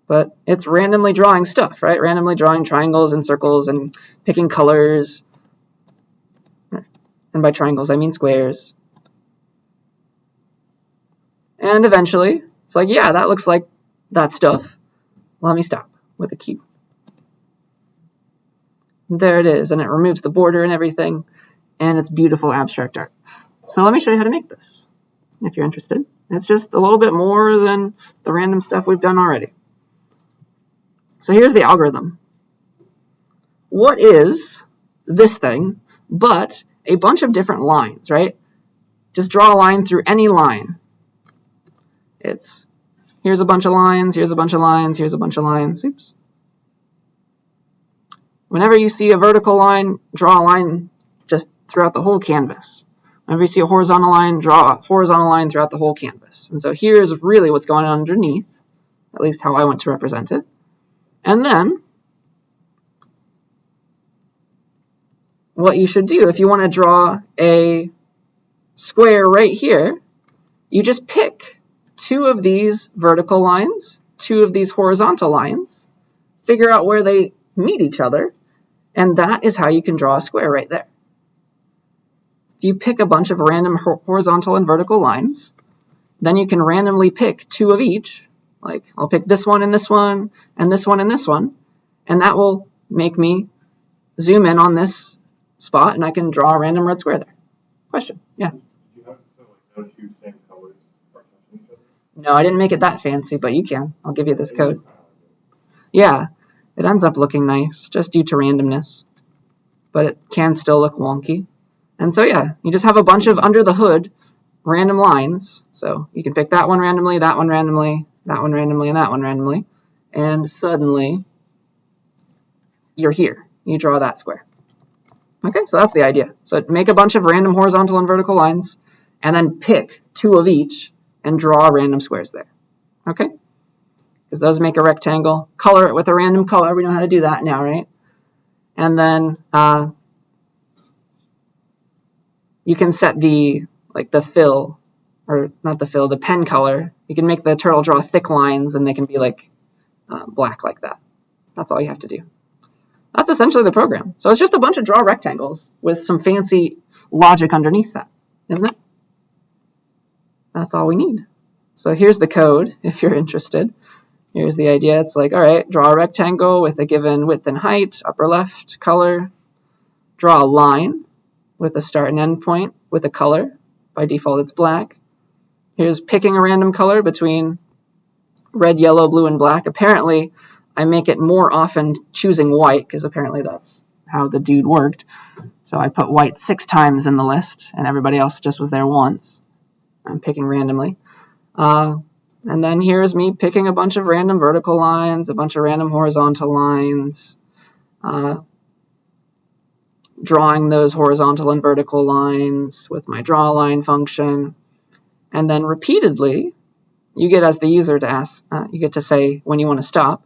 But it's randomly drawing stuff, right? Randomly drawing triangles and circles and picking colors. And by triangles, I mean squares. And eventually, it's like, yeah, that looks like that stuff. Let me stop with a Q. There it is, and it removes the border and everything, and it's beautiful abstract art. So let me show you how to make this, if you're interested. It's just a little bit more than the random stuff we've done already. So here's the algorithm. What is this thing but a bunch of different lines, right? Just draw a line through any line. It's here's a bunch of lines, here's a bunch of lines, here's a bunch of lines. Oops. Whenever you see a vertical line, draw a line just throughout the whole canvas. Whenever you see a horizontal line, draw a horizontal line throughout the whole canvas. And so here's really what's going on underneath, at least how I want to represent it. And then what you should do if you want to draw a square right here, you just pick two of these vertical lines, two of these horizontal lines, figure out where they meet each other, and that is how you can draw a square right there. If you pick a bunch of random horizontal and vertical lines, then you can randomly pick two of each. Like, I'll pick this one and this one, and this one and this one, and that will make me zoom in on this spot, and I can draw a random red square there. Question? Yeah? Do you have to say, like, no two same colors are touching each other? No, I didn't make it that fancy, but you can. I'll give you this code. Yeah, it ends up looking nice, just due to randomness, but it can still look wonky. And so, yeah, you just have a bunch of under the hood random lines. So you can pick that one randomly, that one randomly, that one randomly, and that one randomly. And suddenly, you're here. You draw that square. Okay, so that's the idea. So make a bunch of random horizontal and vertical lines, and then pick two of each and draw random squares there. Okay? Because those make a rectangle. Color it with a random color. We know how to do that now, right? And then you can set the fill, or not the fill, the pen color. You can make the turtle draw thick lines, and they can be like black like that. That's all you have to do. That's essentially the program. So it's just a bunch of draw rectangles with some fancy logic underneath that, isn't it? That's all we need. So here's the code, if you're interested. Here's the idea. It's like, all right, draw a rectangle with a given width and height, upper left, color. Draw a line with a start and end point with a color. By default, it's black. Here's picking a random color between red, yellow, blue, and black. Apparently, I make it more often choosing white, because apparently that's how the dude worked. So I put white 6 times in the list, and everybody else just was there once. I'm picking randomly. And then here's me picking a bunch of random vertical lines, a bunch of random horizontal lines, drawing those horizontal and vertical lines with my draw line function. And then repeatedly, you get as the user to ask, you get to say when you want to stop,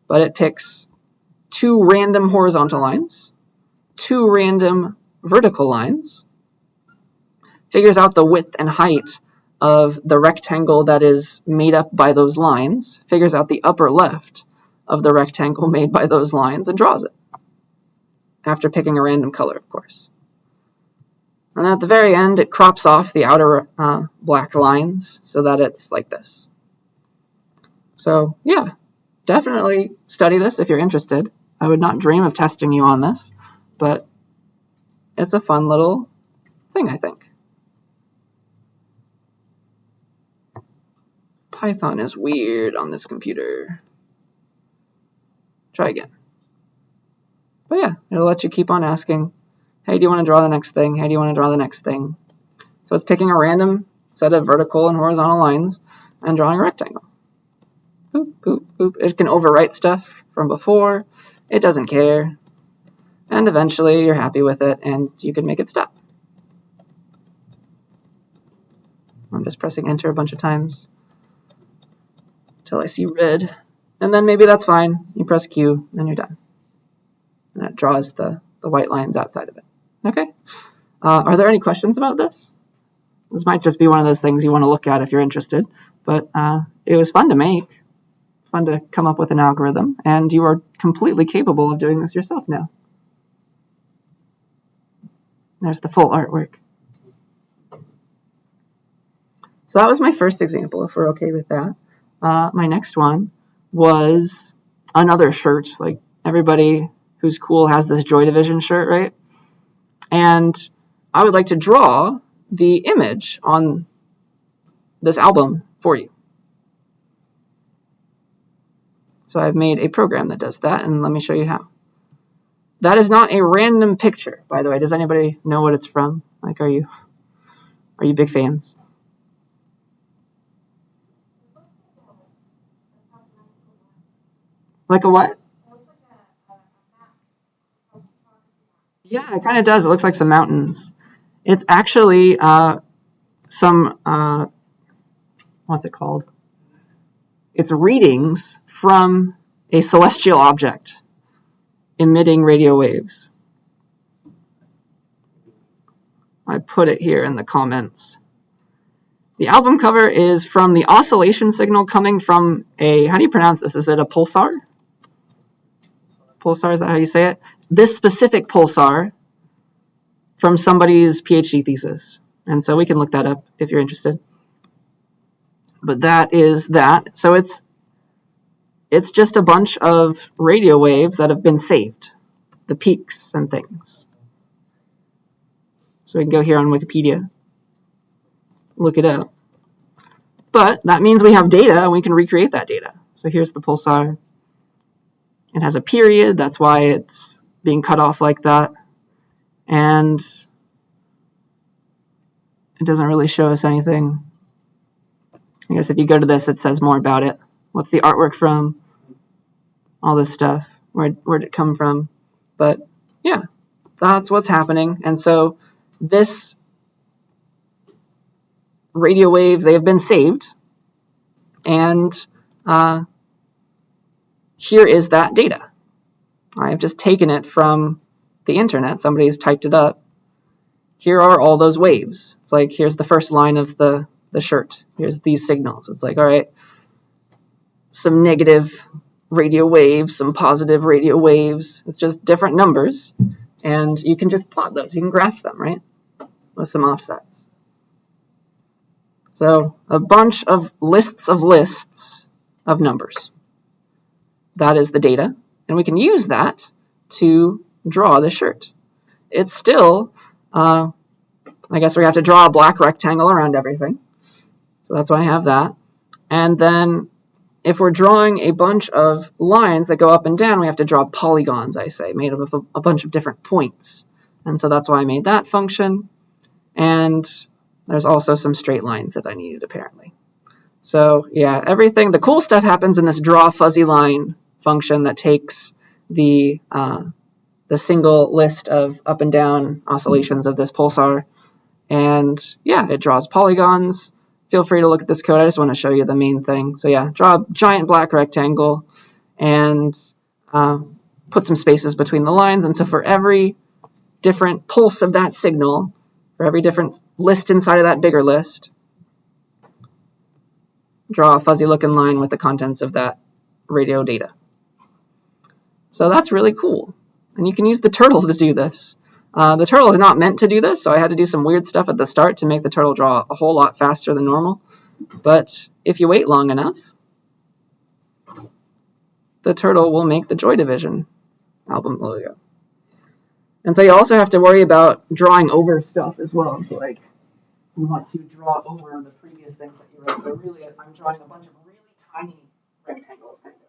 but it picks 2 random horizontal lines, 2 random vertical lines, figures out the width and height of the rectangle that is made up by those lines, figures out the upper left of the rectangle made by those lines, and draws it, after picking a random color, of course. And at the very end, it crops off the outer black lines so that it's like this. So yeah, definitely study this if you're interested. I would not dream of testing you on this, but it's a fun little thing, I think. Python is weird on this computer. Try again. But yeah, it'll let you keep on asking, hey, do you want to draw the next thing? Hey, do you want to draw the next thing? So it's picking a random set of vertical and horizontal lines and drawing a rectangle. Boop, boop, boop. It can overwrite stuff from before. It doesn't care. And eventually you're happy with it and you can make it stop. I'm just pressing enter a bunch of times until I see red. And then maybe that's fine. You press Q and you're done. And it draws the white lines outside of it. Okay. Are there any questions about this? This might just be one of those things you want to look at if you're interested. But it was fun to make. Fun to come up with an algorithm. And you are completely capable of doing this yourself now. There's the full artwork. So that was my first example, if we're okay with that. My next one was another shirt. Like everybody who's cool has this Joy Division shirt, right? And I would like to draw the image on this album for you. So I've made a program that does that, and let me show you how. That is not a random picture, by the way. Does anybody know what it's from? Like, are you big fans? Like a what? Yeah, it kind of does. It looks like some mountains. It's actually some, what's it called? It's readings from a celestial object emitting radio waves. I put it here in the comments. The album cover is from the oscillation signal coming from a, how do you pronounce this? Is it a pulsar? Pulsar, is that how you say it? This specific pulsar from somebody's PhD thesis. And so we can look that up if you're interested. But that is that. So it's just a bunch of radio waves that have been saved, the peaks and things. So we can go here on Wikipedia, look it up. But that means we have data and we can recreate that data. So here's the pulsar. It has a period, that's why it's being cut off like that. And it doesn't really show us anything. I guess if you go to this, it says more about it. What's the artwork from? All this stuff. Where'd it come from? But yeah, that's what's happening. And so this radio waves, they have been saved. And here is that data. I have just taken it from the internet. Somebody's typed it up. Here are all those waves. It's like, here's the first line of the shirt. Here's these signals. It's like, all right, some negative radio waves, some positive radio waves. It's just different numbers. And you can just plot those. You can graph them, right? With some offsets. So a bunch of lists of numbers. That is the data. And we can use that to draw the shirt. It's still, I guess we have to draw a black rectangle around everything. So that's why I have that. And then if we're drawing a bunch of lines that go up and down, we have to draw polygons, I say, made up of a bunch of different points. And so that's why I made that function. And there's also some straight lines that I needed, apparently. So yeah, everything, the cool stuff happens in this draw fuzzy line function that takes the single list of up and down oscillations of this pulsar, and yeah, it draws polygons. Feel free to look at this code. I just want to show you the main thing. So yeah, draw a giant black rectangle and put some spaces between the lines. And so for every different pulse of that signal, for every different list inside of that bigger list, draw a fuzzy looking line with the contents of that radio data. So that's really cool. And you can use the turtle to do this. The turtle is not meant to do this, so I had to do some weird stuff at the start to make the turtle draw a whole lot faster than normal. But if you wait long enough, the turtle will make the Joy Division album logo. And so you also have to worry about drawing over stuff as well. So like, you want to draw over the previous things that you wrote. So really, I'm drawing a bunch of really tiny rectangles, kind of.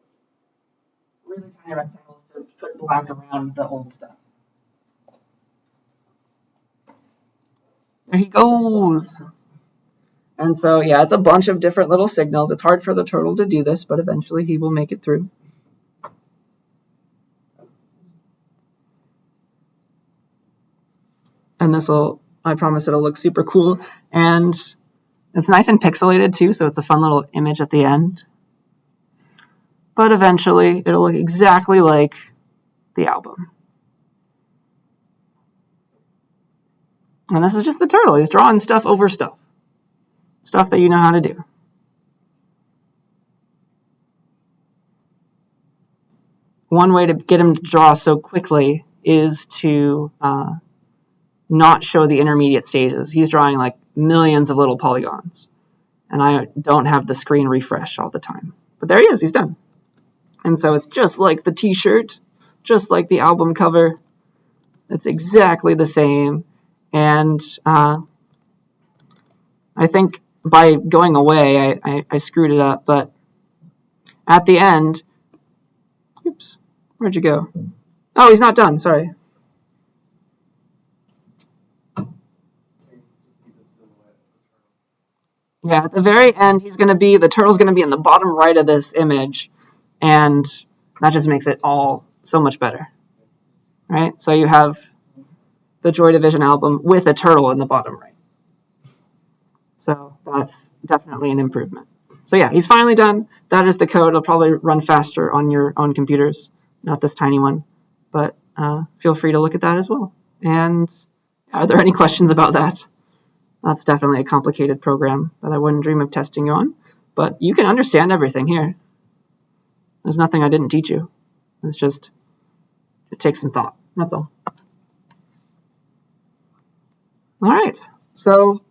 Really tiny rectangles to put black around the old stuff. There he goes. And so, yeah, it's a bunch of different little signals. It's hard for the turtle to do this, but eventually he will make it through. And this will, I promise it'll look super cool. And it's nice and pixelated too, so it's a fun little image at the end. But eventually it'll look exactly like the album. And this is just the turtle. He's drawing stuff over stuff. Stuff that you know how to do. One way to get him to draw so quickly is to not show the intermediate stages. He's drawing like millions of little polygons. And I don't have the screen refresh all the time. But there he is. He's done. And so it's just like the t-shirt, just like the album cover. It's exactly the same. And I think by going away, I screwed it up. But at the end, oops, where'd you go? Oh, he's not done. Sorry. Yeah, at the very end, the turtle's going to be in the bottom right of this image. And that just makes it all so much better. Right? So you have the Joy Division album with a turtle in the bottom right. So that's definitely an improvement. So yeah, he's finally done. That is the code. It'll probably run faster on your own computers, not this tiny one. But feel free to look at that as well. And are there any questions about that? That's definitely a complicated program that I wouldn't dream of testing you on. But you can understand everything here. There's nothing I didn't teach you. It's just, it takes some thought. That's all. All right. So,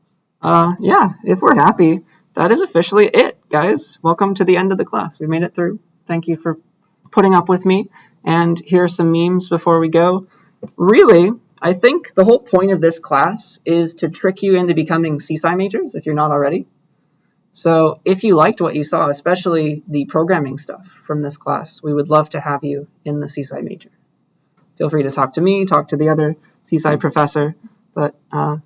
yeah, if we're happy, that is officially it, guys. Welcome to the end of the class. We made it through. Thank you for putting up with me. And here are some memes before we go. Really, I think the whole point of this class is to trick you into becoming CSCI majors if you're not already. So if you liked what you saw, especially the programming stuff from this class, we would love to have you in the CSCI major. Feel free to talk to me, talk to the other CSCI professor. But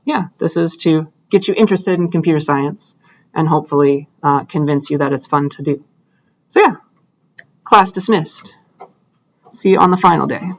yeah, this is to get you interested in computer science and hopefully convince you that it's fun to do. So yeah, class dismissed. See you on the final day.